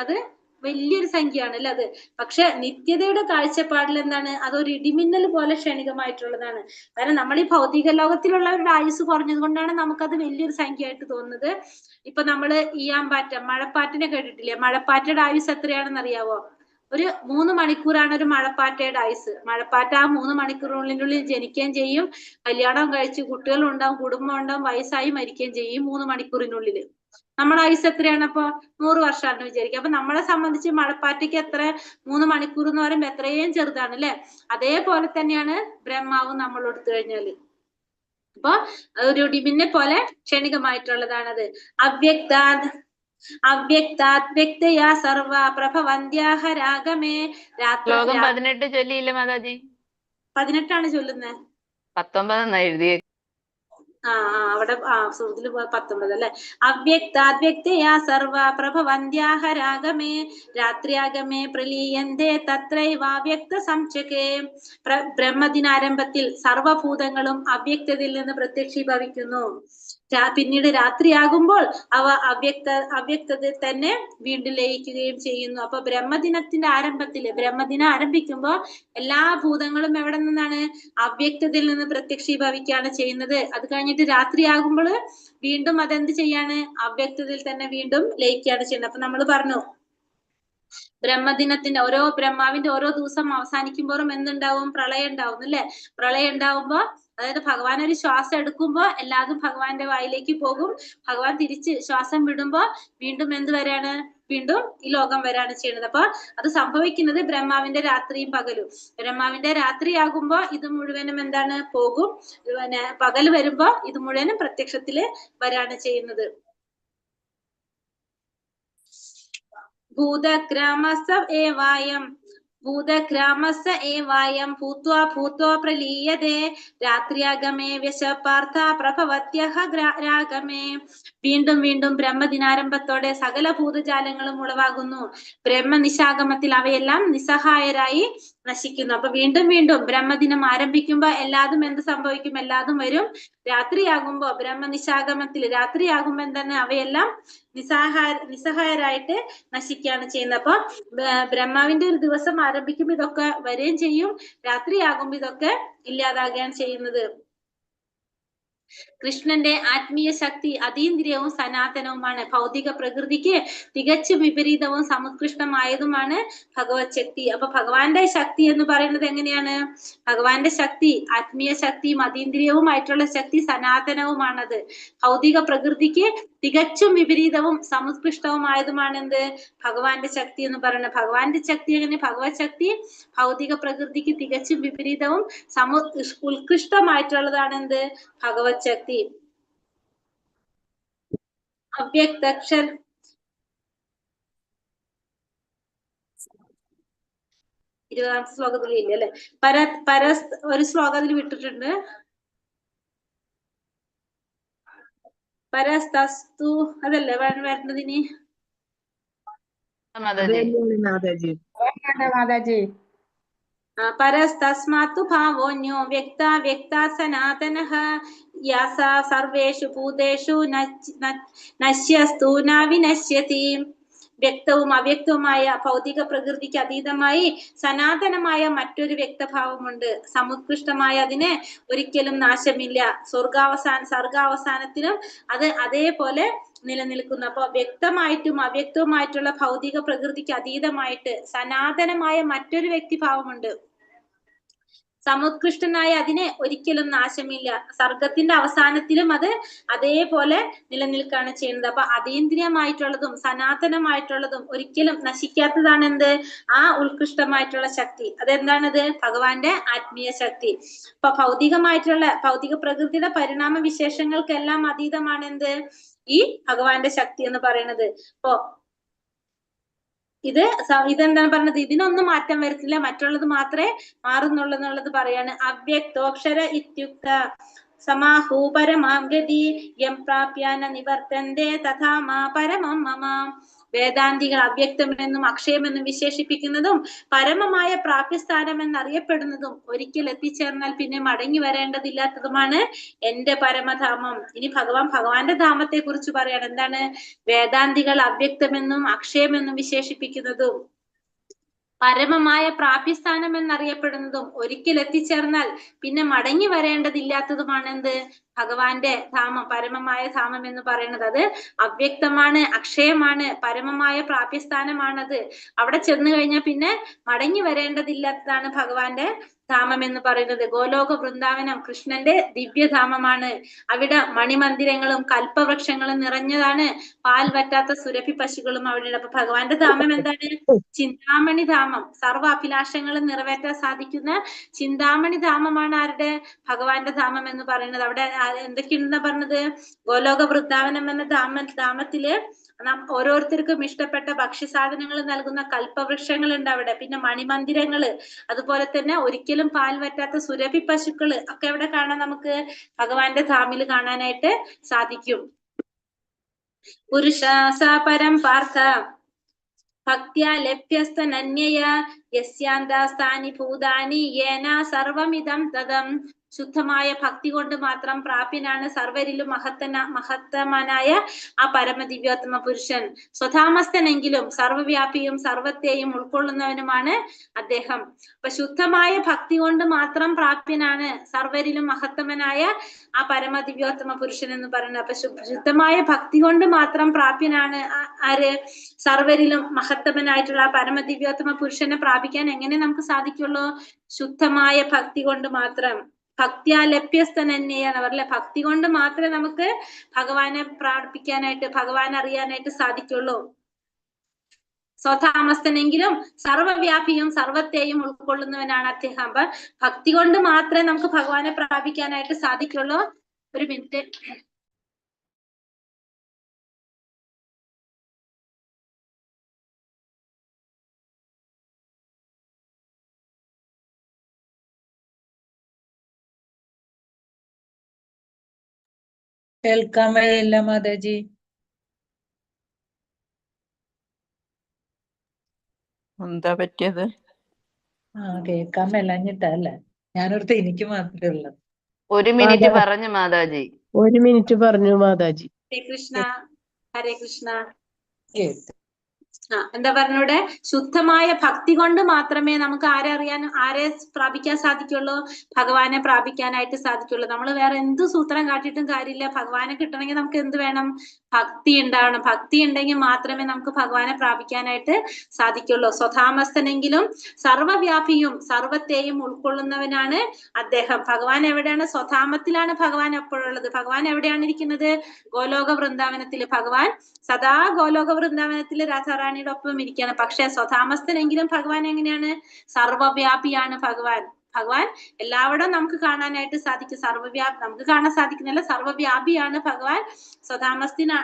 അത് വലിയൊരു സംഖ്യയാണ് അല്ലെ അത്. പക്ഷെ നിത്യതയുടെ കാഴ്ചപ്പാടിൽ എന്താണ്? അതൊരു ഇടിമിന്നൽ പോലെ ക്ഷണികമായിട്ടുള്ളതാണ്. കാരണം നമ്മൾ ഈ ഭൗതിക ലോകത്തിലുള്ളവരുടെ ആയുസ് കുറഞ്ഞത് കൊണ്ടാണ് നമുക്കത് വലിയൊരു സംഖ്യയായിട്ട് തോന്നുന്നത്. ഇപ്പൊ നമ്മള് ഈയാമ്പാറ്റ, മഴപ്പാറ്റിനെ കേട്ടിട്ടില്ലേ? മഴപ്പാറ്റയുടെ ആയുസ് എത്രയാണെന്ന് അറിയാവോ? ഒരു 3 മണിക്കൂറാണ് ഒരു മഴപ്പാറ്റയുടെ ആയുസ്. മഴപ്പാറ്റ ആ 3 മണിക്കൂറിനുള്ളിൽ ജനിക്കുകയും ചെയ്യും, കല്യാണം കഴിച്ച് കുട്ടികളുണ്ടാവും, കുടുംബം ഉണ്ടാവും, വയസ്സായി മരിക്കുകയും ചെയ്യും ഈ 3 മണിക്കൂറിനുള്ളിൽ. നമ്മുടെ ആയുസ് എത്രയാണ് അപ്പൊ? 100 വർഷമാണെന്ന് വിചാരിക്കുക. അപ്പൊ നമ്മളെ സംബന്ധിച്ച് മഴപ്പാറ്റയ്ക്ക് എത്ര 3 മണിക്കൂർ എന്ന് പറയുമ്പോൾ എത്രയും ചെറുതാണ് അല്ലെ? അതേപോലെ തന്നെയാണ് ബ്രഹ്മാവും നമ്മൾ എടുത്തു കഴിഞ്ഞാല്. അപ്പൊ ഒരു ഇടിമിന്നെ പോലെ ക്ഷണികമായിട്ടുള്ളതാണത്. അവ്യക്താദ്വ്യക്തയാ സർവ പ്രഭവന്ത്യാഹ രാഗമേ ശ്ലോകം 18 ചൊല്ലിയില്ല മാതാജി? 18 ചൊല്ലുന്നത്. 19 എഴുതിയ. അവിടെ സുഹൃത്തില് 19 അല്ലെ. അവ്യക്താദ്വ്യക്തയാ സർവ പ്രഭവന്ത്യാഹ രാഗമേ രാത്രിയാഗമേ പ്രലീയന്തേ തത്രൈവാവ്യക്ത സംചകേ. ബ്രഹ്മദിനാരംഭത്തിൽ സർവഭൂതങ്ങളും അവ്യക്തതയിൽ നിന്ന് പ്രത്യക്ഷീഭവിക്കുന്നു. പിന്നീട് രാത്രിയാകുമ്പോൾ അവ അവ്യക്തതയിൽ തന്നെ വീണ്ടും ലയിക്കുകയും ചെയ്യുന്നു. അപ്പൊ ബ്രഹ്മദിനത്തിന്റെ ആരംഭത്തില്, ബ്രഹ്മദിനം ആരംഭിക്കുമ്പോൾ എല്ലാ ഭൂതങ്ങളും എവിടെ നിന്നാണ്? അവ്യക്തതയിൽ നിന്ന് പ്രത്യക്ഷീഭവിക്കുകയാണ് ചെയ്യുന്നത്. അത് കഴിഞ്ഞിട്ട് രാത്രിയാകുമ്പോൾ വീണ്ടും അതെന്ത് ചെയ്യാണ്? അവ്യക്തതയിൽ തന്നെ വീണ്ടും ലയിക്കുകയാണ് ചെയ്യുന്നത്. അപ്പൊ നമ്മൾ പറഞ്ഞു ബ്രഹ്മദിനത്തിന്റെ ബ്രഹ്മാവിന്റെ ഓരോ ദിവസം അവസാനിക്കുമ്പോഴും എന്തുണ്ടാവും? പ്രളയം ഉണ്ടാവും അല്ലെ? പ്രളയം ഉണ്ടാവുമ്പോ, അതായത് ഭഗവാൻ ഒരു ശ്വാസം എടുക്കുമ്പോ എല്ലാതും ഭഗവാന്റെ വായിലേക്ക് പോകും. ഭഗവാൻ തിരിച്ച് ശ്വാസം വിടുമ്പോ വീണ്ടും എന്ത് വരാണ്? വീണ്ടും ഈ ലോകം വരാണ് ചെയ്യുന്നത്. അപ്പൊ അത് സംഭവിക്കുന്നത് ബ്രഹ്മാവിന്റെ രാത്രിയും പകലും. ബ്രഹ്മാവിന്റെ രാത്രിയാകുമ്പോ ഇത് മുഴുവനും എന്താണ്? പോകും. പിന്നെ പകൽ വരുമ്പോ ഇത് മുഴുവനും പ്രത്യക്ഷത്തില് വരാണ് ചെയ്യുന്നത്. ഭൂതഗ്രാമസ ഏവായം ഭൂത്വാ പ്രലീയതേ രാത്രിയാഗമേ വ്യശപാർത്ഥ പ്രഭവത്യഹ രാഗമേ. വീണ്ടും വീണ്ടും ബ്രഹ്മദിനാരംഭത്തോടെ സകല ഭൂതജാലങ്ങളും ഉളവാകുന്നു. ബ്രഹ്മനിശാഗമത്തിൽ അവയെല്ലാം നിസ്സഹായരായി നശിക്കുന്നു. അപ്പൊ വീണ്ടും വീണ്ടും ബ്രഹ്മദിനം ആരംഭിക്കുമ്പോ എല്ലാതും എന്ത് സംഭവിക്കും? എല്ലാതും വരും. രാത്രിയാകുമ്പോ ബ്രഹ്മനിശാഗമത്തിൽ രാത്രിയാകുമ്പോ എന്താണ്? അവയെല്ലാം നിസ്സഹായരായിട്ട് നശിക്കുകയാണ് ചെയ്യുന്നത്. അപ്പൊ ബ്രഹ്മാവിന്റെ ഒരു ദിവസം ആരംഭിക്കുമ്പോ ഇതൊക്കെ വരികയും ചെയ്യും, രാത്രിയാകുമ്പോ ഇതൊക്കെ ഇല്ലാതാകുകയാണ് ചെയ്യുന്നത്. കൃഷ്ണന്റെ ആത്മീയ ശക്തി അതീന്ദ്രിയവും സനാതനവുമാണ്. ഭൗതിക പ്രകൃതിക്ക് തികച്ചും വിപരീതവും സമുത്കൃഷ്ടമായതുമാണ് ഭഗവത് ശക്തി. അപ്പൊ ഭഗവാന്റെ ശക്തി എന്ന് പറയുന്നത് എങ്ങനെയാണ്? ഭഗവാന്റെ ശക്തി ആത്മീയ ശക്തിയും അതീന്ദ്രിയവുമായിട്ടുള്ള ശക്തി സനാതനവുമാണത്. ഭൗതിക പ്രകൃതിക്ക് തികച്ചും വിപരീതവും സമുത്കൃഷ്ടവുമായതുമാണ് എന്ത്? ഭഗവാന്റെ ശക്തി എന്ന് പറയുന്നത്. ഭഗവാന്റെ ശക്തി എങ്ങനെ? ഭഗവത് ശക്തി ഭൗതിക പ്രകൃതിക്ക് തികച്ചും വിപരീതവും ഉത്കൃഷ്ടമായിട്ടുള്ളതാണ് എന്ത്? ഭഗവത് ശക്തി. അവ്യക്തക്ഷര 20ാമത്തെ ശ്ലോകത്തിൽ ഇല്ല അല്ലെ? ഒരു ശ്ലോകത്തിൽ വിട്ടിട്ടുണ്ട്. പരസ്തസ്തു അതല്ലേ വരുന്നത് ഇനി? മാതാജി മാതാജി പരസ്തസ്മാത്തു ഭാവോന്യോ വ്യക്താ സനാതനഃ യാസാ സർവേഷു ഭൂതേഷു നശ്യസ്തു ന വിനശ്യതി. വ്യക്തവും അവ്യക്തവുമായ ഭൗതിക പ്രകൃതിക്ക് അതീതമായി സനാതനമായ മറ്റൊരു വ്യക്തഭാവമുണ്ട്. സമുത്കൃഷ്ടമായ അതിന് ഒരിക്കലും നാശമില്ല. സർഗാവസാനത്തിലും അത് അതേപോലെ നിലനിൽക്കുന്നു. അപ്പൊ വ്യക്തമായിട്ടും അവ്യക്തവുമായിട്ടുള്ള ഭൗതിക പ്രകൃതിക്ക് അതീതമായിട്ട് സനാതനമായ മറ്റൊരു വ്യക്തിഭാവമുണ്ട്. സമുത്കൃഷ്ടനായ അതിന് ഒരിക്കലും നാശമില്ല. സർഗത്തിന്റെ അവസാനത്തിലും അത് അതേപോലെ നിലനിൽക്കുകയാണ് ചെയ്യുന്നത്. അപ്പൊ അതീന്ദ്രിയമായിട്ടുള്ളതും സനാതനമായിട്ടുള്ളതും ഒരിക്കലും നശിക്കാത്തതാണ് എന്ത്? ആ ഉത്കൃഷ്ടമായിട്ടുള്ള ശക്തി. അതെന്താണത്? ഭഗവാന്റെ ആത്മീയ ശക്തി. അപ്പൊ ഭൗതിക പ്രകൃതിയുടെ പരിണാമ വിശേഷങ്ങൾക്കെല്ലാം അതീതമാണ് എന്ത്? ഈ ഭഗവാന്റെ ശക്തി എന്ന് പറയുന്നത്. അപ്പൊ ഇതെന്താണ് പറഞ്ഞത്? ഇതിനൊന്നും മാറ്റം വരുത്തില്ല, മറ്റുള്ളത് മാത്രമേ മാറുന്നുള്ളൂ എന്നുള്ളത് പറയാണ്. അവ്യക്തോക്ഷര ഇത്യുക്ത സമാഹു പരമാം ഗതി യം പ്രാപ്യാന നിവർത്തന്തേ തഥാ മാ പരമം മമ. വേദാന്തികൾ അവ്യക്തമെന്നും അക്ഷയമെന്നും വിശേഷിപ്പിക്കുന്നതും പരമമായ പ്രാപ്യസ്ഥാനം എന്നറിയപ്പെടുന്നതും ഒരിക്കൽ എത്തിച്ചേർന്നാൽ പിന്നെ മടങ്ങി വരേണ്ടതില്ലാത്തതുമാണ് എന്റെ പരമധാമം. ഇനി ഭഗവാന്റെ ധാമത്തെ കുറിച്ച് പറയാണ്. എന്താണ്? വേദാന്തികൾ അവ്യക്തമെന്നും അക്ഷയമെന്നും വിശേഷിപ്പിക്കുന്നതും പരമമായ പ്രാപ്യസ്ഥാനം എന്നറിയപ്പെടുന്നതും ഒരിക്കൽ എത്തിച്ചേർന്നാൽ പിന്നെ മടങ്ങി വരേണ്ടതില്ലാത്തതുമാണ് എന്ത്? ഭഗവാന്റെ ധാമം, പരമമായ ധാമം എന്ന് പറയുന്നത്. അത് അവ്യക്തമാണ്, അക്ഷയമാണ്, പരമമായ പ്രാപ്യസ്ഥാനമാണത്. അവിടെ ചെന്ന് കഴിഞ്ഞാൽ പിന്നെ മടങ്ങി വരേണ്ടതില്ലാത്തതാണ് ഭഗവാന്റെ ധാമം എന്ന് പറയുന്നത്. ഗോലോക വൃന്ദാവനം കൃഷ്ണന്റെ ദിവ്യധാമമാണ്. അവിടെ മണിമന്ദിരങ്ങളും കൽപ്പവൃക്ഷങ്ങളും നിറഞ്ഞതാണ്. പാൽ വറ്റാത്ത സുരഭി പശുക്കളും അവിടെ. അപ്പൊ ഭഗവാന്റെ ധാമം എന്താണ്? ചിന്താമണി ധാമം. സർവ്വ അഭിലാഷങ്ങളും നിറവേറ്റാൻ സാധിക്കുന്ന ചിന്താമണി ധാമമാണ് ആരുടെ? ഭഗവാന്റെ ധാമം എന്ന് പറയുന്നത്. അവിടെ എന്തൊക്കെയുണ്ടെന്നാ പറഞ്ഞത്? ഗോലോക വൃന്ദാവനം എന്ന ധാമത്തില് ഓരോരുത്തർക്കും ഇഷ്ടപ്പെട്ട ഭക്ഷ്യസാധനങ്ങൾ നൽകുന്ന കൽപ്പവൃക്ഷങ്ങൾ ഉണ്ട് അവിടെ. പിന്നെ മണിമന്ദിരങ്ങള്, അതുപോലെ തന്നെ ഒരിക്കലും പാൽ വറ്റാത്ത സുരഭി പശുക്കള് ഒക്കെ അവിടെ കാണാൻ നമുക്ക് ഭഗവാന്റെ ധാമിൽ കാണാനായിട്ട് സാധിക്കും. പുരുഷാസ പരം പാർത്ഥ ഭക്ത്യാ ലഭ്യസ്തനന്യയ യസ്യാന്താസ്ഥാനി ഭൂതാനി യേന സർവമിദം തദം. ശുദ്ധമായ ഭക്തി കൊണ്ട് മാത്രം പ്രാപ്യനാണ് സർവരിലും മഹത്തമനായ ആ പരമദിവ്യോത്തമ പുരുഷൻ. സ്വധാമസ്ഥനെങ്കിലും സർവവ്യാപിയും സർവത്തെയും ഉൾക്കൊള്ളുന്നവനുമാണ് അദ്ദേഹം. അപ്പൊ ശുദ്ധമായ ഭക്തി കൊണ്ട് മാത്രം പ്രാപ്യനാണ് സർവരിലും മഹത്തമനായ ആ പരമദിവ്യോത്തമ പുരുഷൻ എന്ന് പറയുന്നത്. അപ്പൊ ശുദ്ധമായ ഭക്തി കൊണ്ട് മാത്രം പ്രാപ്യനാണ് ആര്? സർവരിലും മഹത്തമനായിട്ടുള്ള ആ പരമദിവ്യോത്തമ പുരുഷനെ പ്രാപിക്കാൻ എങ്ങനെ നമുക്ക് സാധിക്കുള്ളൂ? ശുദ്ധമായ ഭക്തി കൊണ്ട് മാത്രം. ഭക്ത്യാ ലഭ്യസ്തനന്യാണ് അവരല്ലേ. ഭക്തി കൊണ്ട് മാത്രമേ നമുക്ക് ഭഗവാനെ പ്രാപിക്കാനായിട്ട്, ഭഗവാനെ അറിയാനായിട്ട് സാധിക്കുള്ളൂ. സ്വതാമസ്ഥനെങ്കിലും സർവവ്യാപിയും സർവത്തെയും ഉൾക്കൊള്ളുന്നവനാണ് അദ്ദേഹം. അപ്പൊ ഭക്തി കൊണ്ട് മാത്രമേ നമുക്ക് ഭഗവാനെ പ്രാപിക്കാനായിട്ട് സാധിക്കുള്ളൂ. ഒരു മിനിറ്റ്. കേൾക്കാൻ വയ്യല്ല മാതാജി. എന്താ പറ്റിയത്? കേൾക്കാൻ മേലാഞ്ഞിട്ടല്ലേ. ഞാനോർത്ത് എനിക്ക് മാത്രമേ ഉള്ളത്. ഒരു മിനിറ്റ് പറഞ്ഞു മാതാജി. ഒരു മിനിറ്റ് പറഞ്ഞു മാതാജി. ഹരേ കൃഷ്ണ, ഹരേ കൃഷ്ണ. കേട്ടു. എന്താ പറഞ്ഞൂടെ? ശുദ്ധമായ ഭക്തി കൊണ്ട് മാത്രമേ നമുക്ക് ആരെ പ്രാപിക്കാൻ സാധിക്കുള്ളൂ? ഭഗവാനെ പ്രാപിക്കാനായിട്ട് സാധിക്കുള്ളൂ. നമ്മൾ വേറെ എന്ത് സൂത്രം കാട്ടിയിട്ടും കാര്യമില്ല. ഭഗവാനെ കിട്ടണമെങ്കിൽ നമുക്ക് എന്ത് വേണം? ഭക്തി ഉണ്ടാവണം. ഭക്തി ഉണ്ടെങ്കിൽ മാത്രമേ നമുക്ക് ഭഗവാനെ പ്രാപിക്കാനായിട്ട് സാധിക്കുള്ളൂ. സ്വധാമസ്ഥനെങ്കിലും സർവവ്യാപിയും സർവത്തെയും ഉൾക്കൊള്ളുന്നവനാണ് അദ്ദേഹം. ഭഗവാൻ എവിടെയാണ്? സ്വധാമത്തിലാണ് ഭഗവാൻ എപ്പോഴുള്ളത്. ഭഗവാൻ എവിടെയാണ് ഇരിക്കുന്നത്? ഗോലോക വൃന്ദാവനത്തില്. ഭഗവാൻ സദാ ഗോലോക വൃന്ദാവനത്തില് രാധാറാണിയുടെ ഒപ്പം ഇരിക്കുകയാണ്. പക്ഷെ സ്വധാമസ്ഥനെങ്കിലും ഭഗവാൻ എങ്ങനെയാണ്? സർവവ്യാപിയാണ് ഭഗവാൻ. ഭഗവാൻ എല്ലാവിടും നമുക്ക് കാണാനായിട്ട് സാധിക്കും. നമുക്ക് കാണാൻ സാധിക്കുന്നില്ല, സർവവ്യാപിയാണ് ഭഗവാൻ.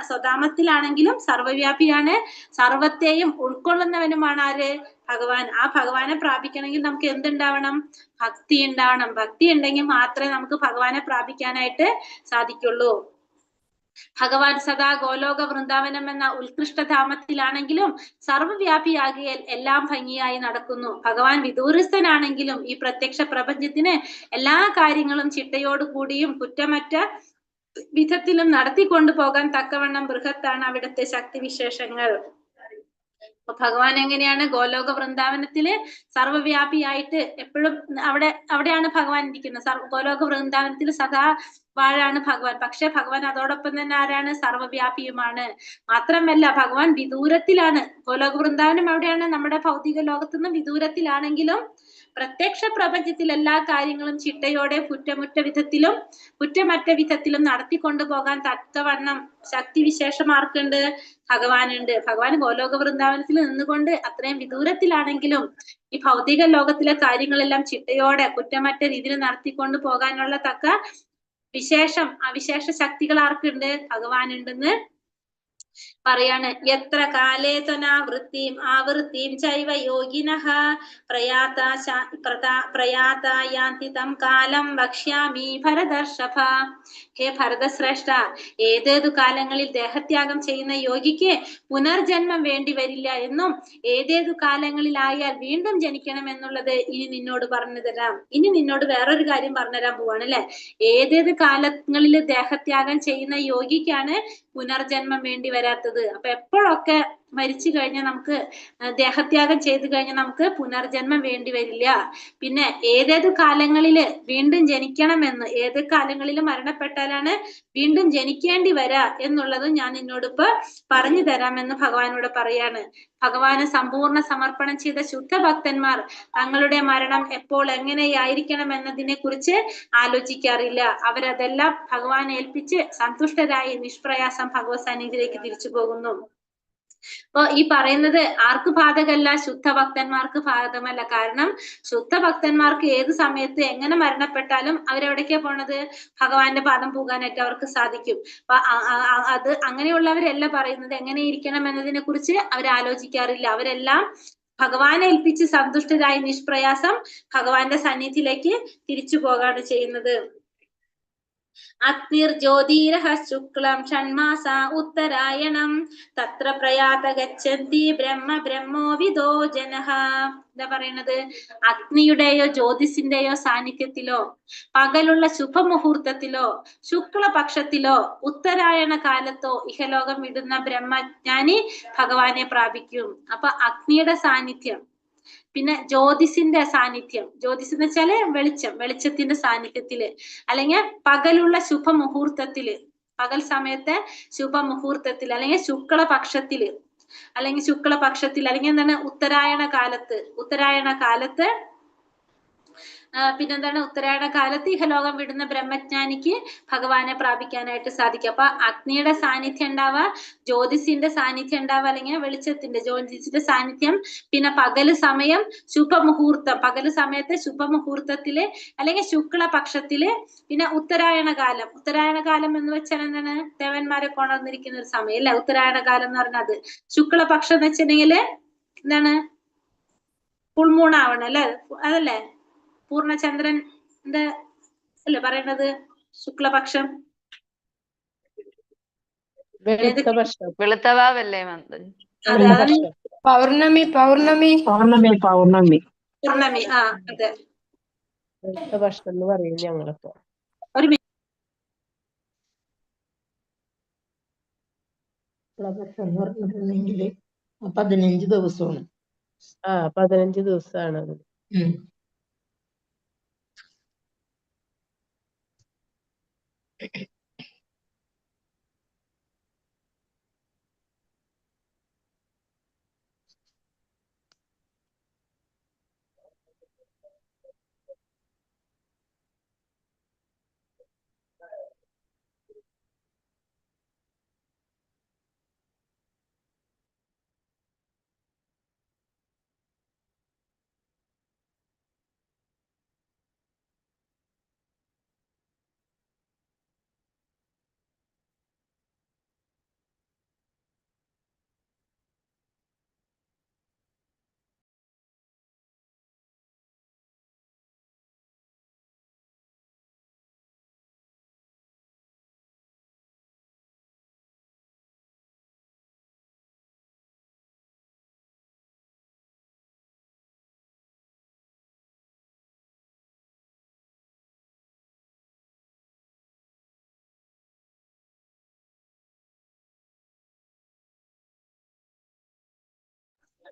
സ്വധാമത്തിലാണെങ്കിലും സർവവ്യാപിയാണ്. സർവത്തെയും ഉൾക്കൊള്ളുന്നവനുമാണ് ആര്? ഭഗവാൻ. ആ ഭഗവാനെ പ്രാപിക്കണമെങ്കിൽ നമുക്ക് എന്തുണ്ടാവണം? ഭക്തി ഉണ്ടാവണം. ഭക്തി ഉണ്ടെങ്കിൽ മാത്രമേ നമുക്ക് ഭഗവാനെ പ്രാപിക്കാനായിട്ട് സാധിക്കുള്ളൂ. ഭഗവാൻ സദാ ഗോലോക വൃന്ദാവനം എന്ന ഉത്കൃഷ്ടധാമത്തിലാണെങ്കിലും സർവവ്യാപിയാകിയാൽ എല്ലാം ഭംഗിയായി നടക്കുന്നു. ഭഗവാൻ വിദൂരസ്ഥനാണെങ്കിലും ഈ പ്രത്യക്ഷ പ്രപഞ്ചത്തിന് എല്ലാ കാര്യങ്ങളും ചിട്ടയോടുകൂടിയും കുറ്റമറ്റ വിധത്തിലും നടത്തിക്കൊണ്ടു പോകാൻ തക്കവണ്ണം ബൃഹത്താണ് അവിടുത്തെ ശക്തിവിശേഷങ്ങൾ. അപ്പൊ ഭഗവാൻ എങ്ങനെയാണ്? ഗോലോക വൃന്ദാവനത്തില് സർവവ്യാപിയായിട്ട് എപ്പോഴും അവിടെയാണ് ഭഗവാൻ ഇരിക്കുന്നത്. ഗോലോക വൃന്ദാവനത്തിൽ സദാ വാഴാണ് ഭഗവാൻ. പക്ഷെ ഭഗവാൻ അതോടൊപ്പം തന്നെ ആരാണ്? സർവവ്യാപിയുമാണ്. മാത്രമല്ല ഭഗവാൻ വിദൂരത്തിലാണ്. ഗോലോക വൃന്ദാവനം എവിടെയാണ്? നമ്മുടെ ഭൗതിക ലോകത്തുനിന്ന് വിദൂരത്തിലാണെങ്കിലും പ്രത്യക്ഷ പ്രപഞ്ചത്തിൽ എല്ലാ കാര്യങ്ങളും ചിട്ടയോടെ കുറ്റമറ്റ വിധത്തിലും നടത്തിക്കൊണ്ടു പോകാൻ തക്കവണ്ണം ശക്തിവിശേഷം ആർക്കുണ്ട്? ഭഗവാനുണ്ട്. ഭഗവാൻ ഗോലോക വൃന്ദാവനത്തിൽ നിന്നുകൊണ്ട് അത്രയും വിദൂരത്തിലാണെങ്കിലും ഈ ഭൗതിക ലോകത്തിലെ കാര്യങ്ങളെല്ലാം ചിട്ടയോടെ കുറ്റമറ്റ രീതിയിൽ നടത്തിക്കൊണ്ടു പോകാനുള്ള തക്ക അവിശേഷ ശക്തികൾ ആർക്കുണ്ട്? ഭഗവാനുണ്ടെന്ന് പറയാണ്. എത്ര കാലേ ത്വനാവൃത്തിം ആവൃത്തിം ചൈവ യോഗിനഃ പ്രയാതായാന്തി തം കാലം വക്ഷ്യാമി ഭരതർഷഭ. ഹേ ഭരതശ്രേഷ്ഠ, ഏതേതു കാലങ്ങളിൽ ദേഹത്യാഗം ചെയ്യുന്ന യോഗിക്ക് പുനർജന്മം വേണ്ടി വരില്ല എന്നും ഏതേതു കാലങ്ങളിലായാൽ വീണ്ടും ജനിക്കണം എന്നുള്ളത് ഇനി നിന്നോട് പറഞ്ഞു തരാം. ഇനി നിന്നോട് വേറൊരു കാര്യം പറഞ്ഞുതരാൻ പോവാണ് അല്ലെ. ഏതേത് കാലങ്ങളിൽ ദേഹത്യാഗം ചെയ്യുന്ന യോഗിക്കാണ് പുനർജന്മം വേണ്ടി വരാത്തത്. അപ്പൊ എപ്പോഴൊക്കെ മരിച്ചു കഴിഞ്ഞാൽ നമുക്ക് ദേഹത്യാഗം ചെയ്തു കഴിഞ്ഞാൽ നമുക്ക് പുനർജന്മം വേണ്ടി വരില്ല. പിന്നെ ഏതേത് കാലങ്ങളില് വീണ്ടും ജനിക്കണമെന്ന്, ഏത് കാലങ്ങളിൽ മരണപ്പെട്ടാലാണ് വീണ്ടും ജനിക്കേണ്ടി വരാ എന്നുള്ളതും ഞാൻ നിന്നോടിപ്പോ പറഞ്ഞു തരാമെന്ന് ഭഗവാനോട് പറയാണ്. ഭഗവാന് സമ്പൂർണ്ണ സമർപ്പണം ചെയ്ത ശുദ്ധ ഭക്തന്മാർ തങ്ങളുടെ മരണം എപ്പോൾ എങ്ങനെയായിരിക്കണം എന്നതിനെ കുറിച്ച് ആലോചിക്കാറില്ല. അവരതെല്ലാം ഭഗവാനെ ഏൽപ്പിച്ച് സന്തുഷ്ടരായി നിഷ്പ്രയാസം ഭഗവത് സന്നിധിയിലേക്ക് തിരിച്ചു പോകുന്നു. അപ്പൊ ഈ പറയുന്നത് ആർക്ക് ബാധകമല്ല? ശുദ്ധ ഭക്തന്മാർക്ക് ബാധകമല്ല. കാരണം ശുദ്ധ ഭക്തന്മാർക്ക് ഏത് സമയത്ത് എങ്ങനെ മരണപ്പെട്ടാലും അവരെവിടേക്കാ പോണത്? ഭഗവാന്റെ പാദം പോകാനായിട്ട് അവർക്ക് സാധിക്കും. അപ്പൊ അത് അങ്ങനെയുള്ളവരല്ല പറയുന്നത് എങ്ങനെ ഇരിക്കണം എന്നതിനെ കുറിച്ച് അവർ ആലോചിക്കാറില്ല. അവരെല്ലാം ഭഗവാനെ ഏൽപ്പിച്ച് സന്തുഷ്ടരായി നിഷ്പ്രയാസം ഭഗവാന്റെ സന്നിധിയിലേക്ക് തിരിച്ചു പോകാണ് ചെയ്യുന്നത്. അഗ്നിർ ജ്യോതിരഹ ശുക്ലം ഷൺമാസ ഉത്തരായണം തത്ര പ്രയാത ഗച്ഛന്തി ബ്രഹ്മ ബ്രഹ്മോ വിദോ ജനഃ. എന്താ പറയണത്? അഗ്നിയുടെയോ ജ്യോതിസിന്റെയോ സാന്നിധ്യത്തിലോ പകലുള്ള ശുഭമുഹൂർത്തത്തിലോ ശുക്ലപക്ഷത്തിലോ ഉത്തരായണ കാലത്തോ ഇഹലോകം വിടുന്ന ബ്രഹ്മജ്ഞാനി ഭഗവാനെ പ്രാപിക്കും. അപ്പൊ അഗ്നിയുടെ സാന്നിധ്യം, പിന്നെ ജ്യോതിസിന്റെ സാന്നിധ്യം, ജ്യോതിസ് എന്ന് വെച്ചാല് വെളിച്ചം, വെളിച്ചത്തിന്റെ സാന്നിധ്യത്തില്, അല്ലെങ്കിൽ പകലുള്ള ശുഭമുഹൂർത്തത്തില്, പകൽ സമയത്തെ ശുഭമുഹൂർത്തത്തിൽ, അല്ലെങ്കിൽ ശുക്ലപക്ഷത്തില്, അല്ലെങ്കിൽ എന്താണ് ഉത്തരായണ കാലത്ത് പിന്നെന്താണ് ഉത്തരായണ കാലത്ത് ഇഹലോകം വിടുന്ന ബ്രഹ്മജ്ഞാനിക്ക് ഭഗവാനെ പ്രാപിക്കാനായിട്ട് സാധിക്കും. അപ്പൊ അഗ്നിയുടെ സാന്നിധ്യം ഉണ്ടാവുക, ജ്യോതിസിന്റെ സാന്നിധ്യം ഉണ്ടാവുക, അല്ലെങ്കിൽ ജ്യോതിസിന്റെ സാന്നിധ്യം, പിന്നെ പകല് സമയം ശുഭമുഹൂർത്തം, പകല് സമയത്തെ ശുഭമുഹൂർത്തത്തില് അല്ലെങ്കിൽ ശുക്ലപക്ഷത്തില്, പിന്നെ ഉത്തരായണ കാലം എന്ന് വെച്ചാൽ എന്താണ്? ദേവന്മാരെ കൊണ്ടുവന്നിരിക്കുന്ന ഒരു സമയം അല്ലെ ഉത്തരായണ കാലം എന്ന് പറഞ്ഞത്. ശുക്ലപക്ഷം എന്ന് വെച്ചിട്ടുണ്ടെങ്കില് എന്താണ്? ഫുൾമൂൺ അല്ലെ, അതല്ലേ പൂർണ്ണചന്ദ്രന്റെ അല്ലേ പറയണത്? ശുക്ലപക്ഷം വെളുത്തവാവല്ലേ വന്നത്? അതാണ് പൗർണമി പൗർണമി. ആ അതെ. ഭക്ഷണം എന്ന് പറയും ഞങ്ങളൊക്കെ. ഒരു ശുക്ലപക്ഷം എന്ന് പറഞ്ഞിട്ടുണ്ടെങ്കിൽ 15 ദിവസമാണ്. 15 ദിവസമാണ്.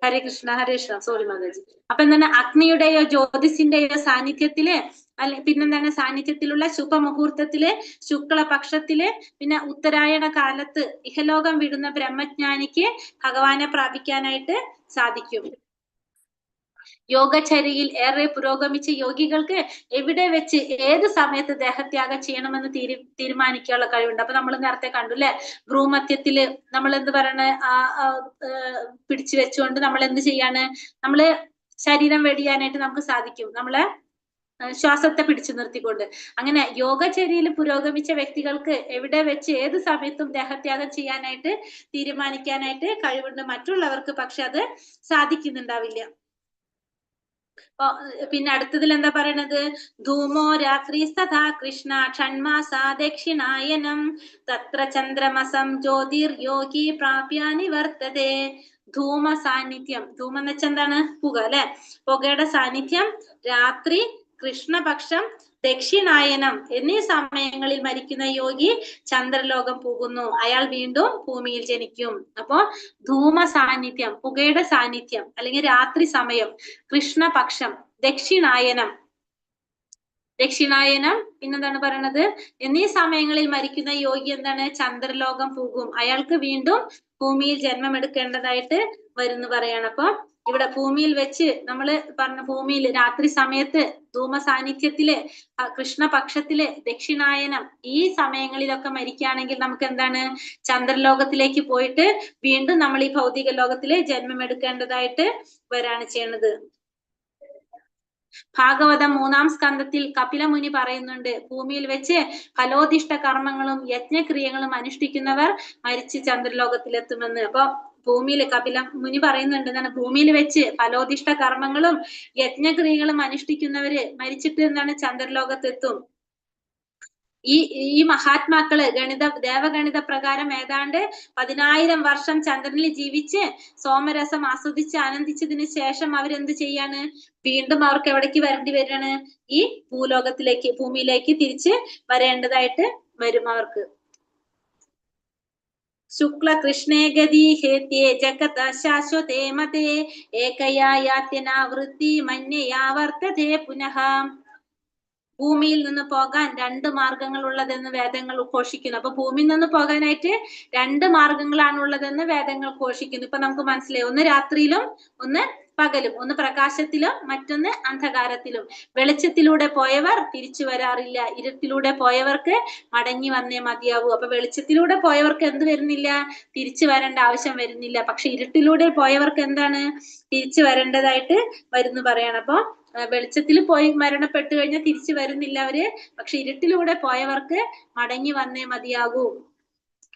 ഹരേ കൃഷ്ണ സോറി മാതാജി. അപ്പൊ എന്താണ്? അഗ്നിയുടെയോ ജ്യോതിസിന്റെയോ സാന്നിധ്യത്തില്, പിന്നെന്താണ് സാന്നിധ്യത്തിലുള്ള ശുഭമുഹൂർത്തത്തില്, ശുക്ലപക്ഷത്തില്, പിന്നെ ഉത്തരായണ കാലത്ത് ഇഹലോകം വിടുന്ന ബ്രഹ്മജ്ഞാനിക്ക് ഭഗവാനെ പ്രാപിക്കാനായിട്ട് സാധിക്കും. യോഗചര്യയിൽ ഏറെ പുരോഗമിച്ച യോഗികൾക്ക് എവിടെ വെച്ച് ഏത് സമയത്ത് ദേഹത്യാഗം ചെയ്യണമെന്ന് തീരുമാനിക്കാനുള്ള കഴിവുണ്ട്. അപ്പൊ നമ്മൾ നേരത്തെ കണ്ടു അല്ലെ, ഭ്രൂമധ്യത്തില് നമ്മൾ എന്ത് പറയണ പിടിച്ചു വെച്ചുകൊണ്ട് നമ്മൾ എന്ത് ചെയ്യാണ്? നമ്മള് ശരീരം വെടിയാനായിട്ട് നമുക്ക് സാധിക്കും, നമ്മളെ ശ്വാസത്തെ പിടിച്ചു നിർത്തിക്കൊണ്ട്. അങ്ങനെ യോഗചര്യയിൽ പുരോഗമിച്ച വ്യക്തികൾക്ക് എവിടെ വെച്ച് ഏത് സമയത്തും ദേഹത്യാഗം ചെയ്യാനായിട്ട് തീരുമാനിക്കാനായിട്ട് കഴിവുണ്ട്. മറ്റുള്ളവർക്ക് പക്ഷെ അത് സാധിക്കുന്നുണ്ടാവില്ല. പിന്നെ അടുത്തതിൽ എന്താ പറയണത്? ധൂമോ രാത്രി സദാ കൃഷ്ണ ഷൺമാസ ദക്ഷിണായനം തത്ര ചന്ദ്രമസം ജ്യോതിർ യോഗി പ്രാപ്യാനി വർത്തതേ. ധൂമ സാന്നിധ്യം, ധൂമം എന്ന് വെച്ചാൽ എന്താണ്? പുക അല്ലെ. പുകയുടെ സാന്നിധ്യം രാത്രി, കൃഷ്ണപക്ഷം, ദക്ഷിണായനം എന്നീ സമയങ്ങളിൽ മരിക്കുന്ന യോഗി ചന്ദ്രലോകം പോകുന്നു. അയാൾ വീണ്ടും ഭൂമിയിൽ ജനിക്കും. അപ്പോ ധൂമ സാന്നിധ്യം, പുകയുടെ സാന്നിധ്യം, അല്ലെങ്കിൽ രാത്രി സമയം, കൃഷ്ണപക്ഷം, ദക്ഷിണായനം പിന്നെന്താണ് പറയണത്? എന്നീ സമയങ്ങളിൽ മരിക്കുന്ന യോഗി എന്താണ്? ചന്ദ്രലോകം പോകും. അയാൾക്ക് വീണ്ടും ഭൂമിയിൽ ജന്മം എടുക്കേണ്ടതായിട്ട് വരുന്നു പറയാണ്. അപ്പൊ ഇവിടെ ഭൂമിയിൽ വെച്ച് നമ്മള് പറഞ്ഞ ഭൂമിയിൽ രാത്രി സമയത്ത് ധൂമ സാന്നിധ്യത്തില് കൃഷ്ണപക്ഷത്തില് ദക്ഷിണായനം ഈ സമയങ്ങളിലൊക്കെ മരിക്കുകയാണെങ്കിൽ നമുക്ക് എന്താണ്? ചന്ദ്രലോകത്തിലേക്ക് പോയിട്ട് വീണ്ടും നമ്മൾ ഈ ഭൗതിക ലോകത്തില് ജന്മം എടുക്കേണ്ടതായിട്ട് വരാണ് ചെയ്യണത്. ഭാഗവതം 3-ാം സ്കന്ധത്തിൽ കപിലമുനി പറയുന്നുണ്ട്, ഭൂമിയിൽ വെച്ച് ഫലോദിഷ്ട കർമ്മങ്ങളും യജ്ഞക്രിയകളും അനുഷ്ഠിക്കുന്നവർ മരിച്ച് ചന്ദ്രലോകത്തിലെത്തുമെന്ന്. അപ്പൊ ഭൂമിയിൽ കപിലമുനി പറയുന്നുണ്ട് എന്താണ്? ഭൂമിയിൽ വെച്ച് ഫലോദിഷ്ട കർമ്മങ്ങളും യജ്ഞക്രിയകളും അനുഷ്ഠിക്കുന്നവര് മരിച്ചിട്ട് എന്താണ്? ചന്ദ്രലോകത്തെത്തും. ഈ മഹാത്മാക്കള് ദേവഗണിത പ്രകാരം ഏതാണ്ട് 10,000 വർഷം ചന്ദ്രനിൽ ജീവിച്ച് സോമരസം ആസ്വദിച്ച് ആനന്ദിച്ചതിന് ശേഷം അവരെന്ത് ചെയ്യാണ്? വീണ്ടും അവർക്ക് എവിടേക്ക് വരേണ്ടി വരികയാണ്? ഈ ഭൂമിയിലേക്ക് തിരിച്ച് വരേണ്ടതായിട്ട് വരും അവർക്ക്. ശുക്ല കൃഷ്ണേ ഗതി ഹേത്യേ ജഗത ശാശ്വതേ മതേ ഏകയാ യാത്യനാ വൃത്തി മന്യയാ വർത്തതേ പുനഃ. ഭൂമിയിൽ നിന്ന് പോകാൻ 2 മാർഗങ്ങൾ ഉള്ളതെന്ന് വേദങ്ങൾ ഘോഷിക്കുന്നു. അപ്പൊ ഭൂമിയിൽ നിന്ന് പോകാനായിട്ട് 2 മാർഗങ്ങളാണ് ഉള്ളതെന്ന് വേദങ്ങൾ ഘോഷിക്കുന്നു. ഇപ്പൊ നമുക്ക് മനസ്സിലായി, ഒന്ന് രാത്രിയിലും ഒന്ന് പകലും, ഒന്ന് പ്രകാശത്തിലും മറ്റൊന്ന് അന്ധകാരത്തിലും. വെളിച്ചത്തിലൂടെ പോയവർ തിരിച്ചു വരാറില്ല, ഇരുട്ടിലൂടെ പോയവർക്ക് മടങ്ങി വന്നേ മതിയാവൂ. അപ്പൊ വെളിച്ചത്തിലൂടെ പോയവർക്ക് എന്ത് വരുന്നില്ല? തിരിച്ചു വരേണ്ട ആവശ്യം വരുന്നില്ല. പക്ഷെ ഇരുട്ടിലൂടെ പോയവർക്ക് എന്താണ്? തിരിച്ചു വരേണ്ടതായിട്ട് വരുന്നു പറയാണ്. അപ്പൊ വെളിച്ചത്തിൽ പോയി മരണപ്പെട്ടു കഴിഞ്ഞാൽ തിരിച്ചു വരുന്നില്ല അവര്. പക്ഷെ ഇരുട്ടിലൂടെ പോയവർക്ക് മടങ്ങി വന്നേ മതിയാകൂ.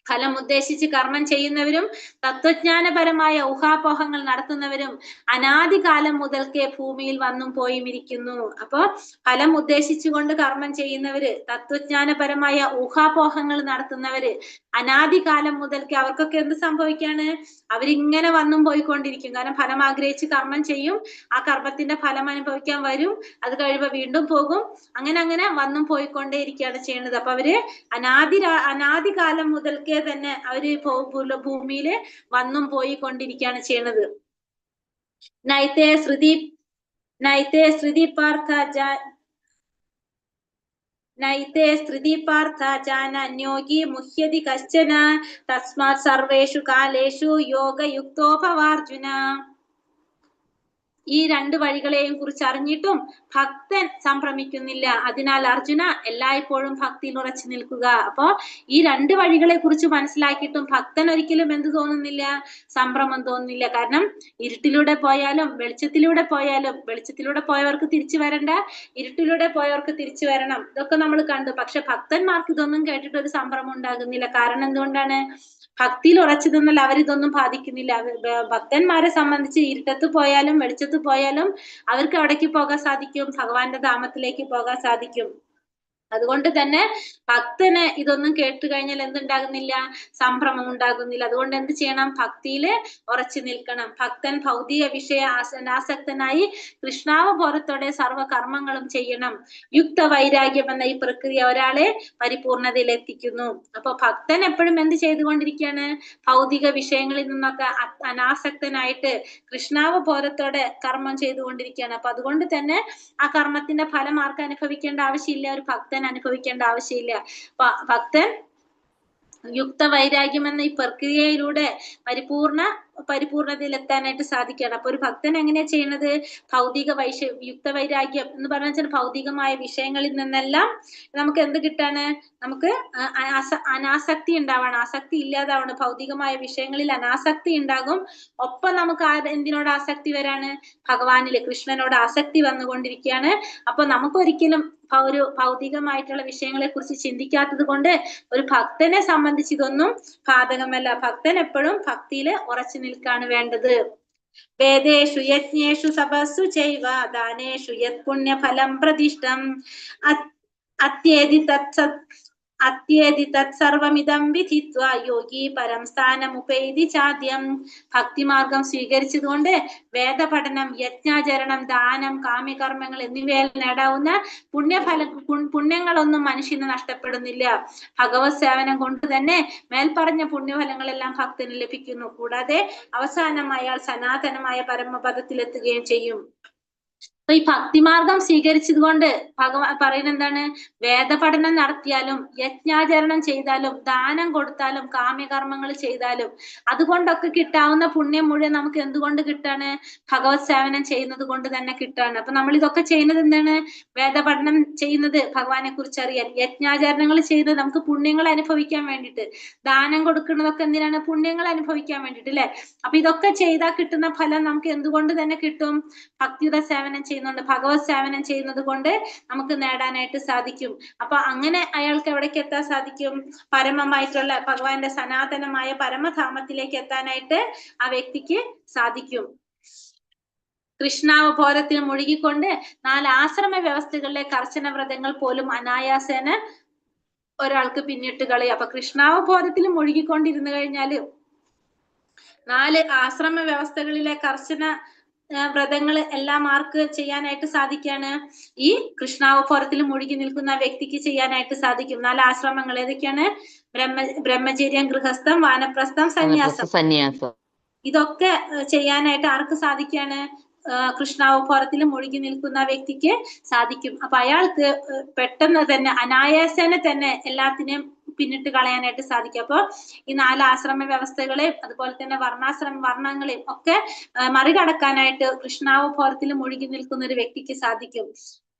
ഫലം ഉദ്ദേശിച്ച് കർമ്മം ചെയ്യുന്നവരും തത്വജ്ഞാനപരമായ ഊഹാപോഹങ്ങൾ നടത്തുന്നവരും അനാദികാലം മുതൽക്കേ ഭൂമിയിൽ വന്നും പോയും ഇരിക്കുന്നു. അപ്പൊ ഫലം ഉദ്ദേശിച്ചുകൊണ്ട് കർമ്മം ചെയ്യുന്നവര്, തത്വജ്ഞാനപരമായ ഊഹാപോഹങ്ങൾ നടത്തുന്നവര് അനാദികാലം മുതൽക്കേ അവർക്കൊക്കെ എന്ത് സംഭവിക്കാണ്? അവരിങ്ങനെ വന്നും പോയിക്കൊണ്ടിരിക്കും. കാരണം ഫലം ആഗ്രഹിച്ച് കർമ്മം ചെയ്യും, ആ കർമ്മത്തിന്റെ ഫലം അനുഭവിക്കാൻ വരും, അത് കഴിയുമ്പോൾ വീണ്ടും പോകും, അങ്ങനെ വന്നും പോയിക്കൊണ്ടേ ഇരിക്കുകയാണ് ചെയ്യുന്നത്. അപ്പൊ അവര് അനാദികാലം മുതൽക്കേ തന്നെ അവര് ഭൂമിയില് വന്നും പോയി കൊണ്ടിരിക്കുകയാണ് ചെയ്യണത്. നൈതേ സ്ത്രീ പാർത്ഥ ജാനന്യോഗി മുഹ്യതി കശ്ചന തസ്മാത് സർവേഷു കാലേഷു യോഗയുക്തോഭവാർജുന. ഈ 2 വഴികളെയും കുറിച്ച് അറിഞ്ഞിട്ടും ഭക്തൻ സംഭ്രമിക്കുന്നില്ല. അതിനാൽ അർജുന എല്ലായ്പ്പോഴും ഭക്തിയിൽ ഉറച്ചു നിൽക്കുക. അപ്പോ ഈ 2 വഴികളെ കുറിച്ച് മനസ്സിലാക്കിയിട്ടും ഭക്തൻ ഒരിക്കലും എന്ത് തോന്നുന്നില്ല? സംഭ്രമം തോന്നുന്നില്ല. കാരണം ഇരുട്ടിലൂടെ പോയാലും വെളിച്ചത്തിലൂടെ പോയാലും, വെളിച്ചത്തിലൂടെ പോയവർക്ക് തിരിച്ചു വരണ്ട, ഇരുട്ടിലൂടെ പോയവർക്ക് തിരിച്ചു വരണം, ഇതൊക്കെ നമ്മൾ കണ്ടു. പക്ഷെ ഭക്തന്മാർക്ക് ഇതൊന്നും കേട്ടിട്ട് ഒരു സംഭ്രമം ഉണ്ടാകുന്നില്ല. കാരണം എന്തുകൊണ്ടാണ്? ഭക്തിയിൽ ഉറച്ചു നിന്നാൽ അവരിതൊന്നും ബാധിക്കുന്നില്ല. ഭക്തന്മാരെ സംബന്ധിച്ച് ഇരുട്ടത്ത് പോയാലും വെളിച്ചത്ത് പോയാലും അവർക്ക് എവിടേക്ക് പോകാൻ സാധിക്കും? ഭഗവാന്റെ ധാമത്തിലേക്ക് പോകാൻ സാധിക്കും. അതുകൊണ്ട് തന്നെ ഭക്തന് ഇതൊന്നും കേട്ട് കഴിഞ്ഞാൽ എന്തുണ്ടാകുന്നില്ല? സംഭ്രമം ഉണ്ടാകുന്നില്ല. അതുകൊണ്ട് എന്ത് ചെയ്യണം? ഭക്തിയില് ഉറച്ചു നിൽക്കണം. ഭക്തൻ ഭൗതിക വിഷയ അനാസക്തനായി കൃഷ്ണാവബോധത്തോടെ സർവകർമ്മങ്ങളും ചെയ്യണം. യുക്ത വൈരാഗ്യം എന്ന ഈ പ്രക്രിയ ഒരാളെ പരിപൂർണതയിൽ എത്തിക്കുന്നു. അപ്പൊ ഭക്തൻ എപ്പോഴും എന്ത് ചെയ്തുകൊണ്ടിരിക്കുകയാണ്? ഭൗതിക വിഷയങ്ങളിൽ നിന്നൊക്കെ അനാസക്തനായിട്ട് കൃഷ്ണാവബോധത്തോടെ കർമ്മം ചെയ്തുകൊണ്ടിരിക്കുകയാണ്. അപ്പൊ അതുകൊണ്ട് തന്നെ ആ കർമ്മത്തിന്റെ ഫലം ആർക്ക് അനുഭവിക്കേണ്ട ആവശ്യമില്ല? ഒരു ഭക്തൻ അനുഭവിക്കേണ്ട ആവശ്യമില്ല. ഭക്തൻ യുക്ത വൈരാഗ്യം എന്ന ഈ പ്രക്രിയയിലൂടെ പരിപൂർണതയിൽ എത്താനായിട്ട് സാധിക്കുകയാണ്. അപ്പൊ ഒരു ഭക്തൻ എങ്ങനെയാ ചെയ്യണത്? യുക്ത വൈരാഗ്യം എന്ന് പറഞ്ഞാൽ ഭൗതികമായ വിഷയങ്ങളിൽ നിന്നെല്ലാം നമുക്ക് എന്ത് കിട്ടാണ്? നമുക്ക് അനാസക്തി ഉണ്ടാവണം, ആസക്തി ഇല്ലാതാവണം. ഭൗതികമായ വിഷയങ്ങളിൽ അനാസക്തി ഉണ്ടാകും. ഒപ്പം നമുക്ക് എന്തിനോട് ആസക്തി വരാണ്? ഭഗവാനില്, കൃഷ്ണനോട് ആസക്തി വന്നുകൊണ്ടിരിക്കുകയാണ്. അപ്പൊ നമുക്കൊരിക്കലും ഒരു ഭൗതികമായിട്ടുള്ള വിഷയങ്ങളെ കുറിച്ച് ചിന്തിക്കാത്തത് കൊണ്ട് ഒരു ഭക്തനെ സംബന്ധിച്ച് ഇതൊന്നും ബാധകമല്ല. ഭക്തൻ എപ്പോഴും ഭക്തിയില് ഉറച്ചു നിൽക്കാണ് വേണ്ടത്. വേദേഷു യജ്ഞേഷു തപസ്സു ചൈവ ദാനേഷു യത് പുണ്യഫലം പ്രതിഷ്ഠം അത്യേതി അത്യേതി തത്സർവമിദം വിധിത്വ യോഗി പരം സ്ഥാനമുപൈതി ചാദ്യം. ഭക്തിമാർഗം സ്വീകരിച്ചതുകൊണ്ട് വേദപഠനം, യജ്ഞാചരണം, ദാനം, കാമ്യകർമ്മങ്ങൾ എന്നിവയിൽ നേടാവുന്ന പുണ്യങ്ങളൊന്നും മനുഷ്യന് നഷ്ടപ്പെടുന്നില്ല. ഭഗവത് സേവനം കൊണ്ട് തന്നെ മേൽപ്പറഞ്ഞ പുണ്യഫലങ്ങളെല്ലാം ഭക്തന് ലഭിക്കുന്നു. കൂടാതെ അവസാനം അയാൾ സനാതനമായ പരമപദത്തിലെത്തുകയും ചെയ്യും. അപ്പൊ ഈ ഭക്തിമാർഗം സ്വീകരിച്ചത് കൊണ്ട് ഭഗവാൻ പറയുന്നത് എന്താണ്? വേദപഠനം നടത്തിയാലും യജ്ഞാചരണം ചെയ്താലും ദാനം കൊടുത്താലും കാമ്യകർമ്മങ്ങൾ ചെയ്താലും അതുകൊണ്ടൊക്കെ കിട്ടാവുന്ന പുണ്യം മുഴുവൻ നമുക്ക് എന്തുകൊണ്ട് കിട്ടാണ്? ഭഗവത് സേവനം ചെയ്യുന്നത് കൊണ്ട് തന്നെ കിട്ടാണ്. അപ്പൊ നമ്മൾ ഇതൊക്കെ ചെയ്യുന്നത് എന്താണ്? വേദപഠനം ചെയ്യുന്നത് ഭഗവാനെ കുറിച്ച് അറിയാൻ, യജ്ഞാചരണങ്ങൾ ചെയ്യുന്നത് നമുക്ക് പുണ്യങ്ങൾ അനുഭവിക്കാൻ വേണ്ടിയിട്ട്, ദാനം കൊടുക്കുന്നതൊക്കെ എന്തിനാണ്? പുണ്യങ്ങൾ അനുഭവിക്കാൻ വേണ്ടിയിട്ട് അല്ലെ? അപ്പൊ ഇതൊക്കെ ചെയ്താൽ കിട്ടുന്ന ഫലം നമുക്ക് എന്തുകൊണ്ട് തന്നെ കിട്ടും? ഭക്തിയുടെ സേവനം ചെയ്യുന്നുണ്ട്, ഭഗവത് സേവനം ചെയ്യുന്നത് കൊണ്ട് നമുക്ക് നേടാനായിട്ട് സാധിക്കും. അപ്പൊ അങ്ങനെ അയാൾക്ക് എവിടേക്ക് എത്താൻ സാധിക്കും? പരമമായിട്ടുള്ള ഭഗവാന്റെ സനാതനമായ പരമധാമത്തിലേക്ക് എത്താനായിട്ട് ആ വ്യക്തിക്ക് സാധിക്കും. കൃഷ്ണാവബോധത്തിൽ മുഴുകിക്കൊണ്ട് 4 ആശ്രമ വ്യവസ്ഥകളിലെ കർശന വ്രതങ്ങൾ പോലും അനായാസേന ഒരാൾക്ക് പിന്നിട്ട് കളയും. അപ്പൊ കൃഷ്ണാവബോധത്തിൽ മുഴുകിക്കൊണ്ടിരുന്നു കഴിഞ്ഞാല് 4 ആശ്രമ വ്യവസ്ഥകളിലെ കർശന വ്രതങ്ങൾ എല്ലാം ആർക്ക് ചെയ്യാനായിട്ട് സാധിക്കാണ്? ഈ കൃഷ്ണാവബോധത്തിൽ മുഴുകി നിൽക്കുന്ന വ്യക്തിക്ക് ചെയ്യാനായിട്ട് സാധിക്കും. 4 ആശ്രമങ്ങൾ ഏതൊക്കെയാണ്? ബ്രഹ്മചര്യം, ഗൃഹസ്ഥം, വാനപ്രസ്ഥം, സന്യാസം. ഇതൊക്കെ ചെയ്യാനായിട്ട് ആർക്ക് സാധിക്കാണ്? കൃഷ്ണാവബോധത്തിൽ മുഴുകി നിൽക്കുന്ന വ്യക്തിക്ക് സാധിക്കും. അപ്പൊ അയാൾക്ക് പെട്ടെന്ന് തന്നെ അനായാസേന തന്നെ എല്ലാത്തിനെയും പിന്നിട്ട് കളയാനായിട്ട് സാധിക്കും. അപ്പൊ ഈ 4 ആശ്രമ വ്യവസ്ഥകളെ അതുപോലെ തന്നെ വർണ്ണങ്ങളെയും ഒക്കെ മറികടക്കാനായിട്ട് കൃഷ്ണാവബോധത്തിൽ മുഴുകി നിൽക്കുന്ന ഒരു വ്യക്തിക്ക് സാധിക്കും.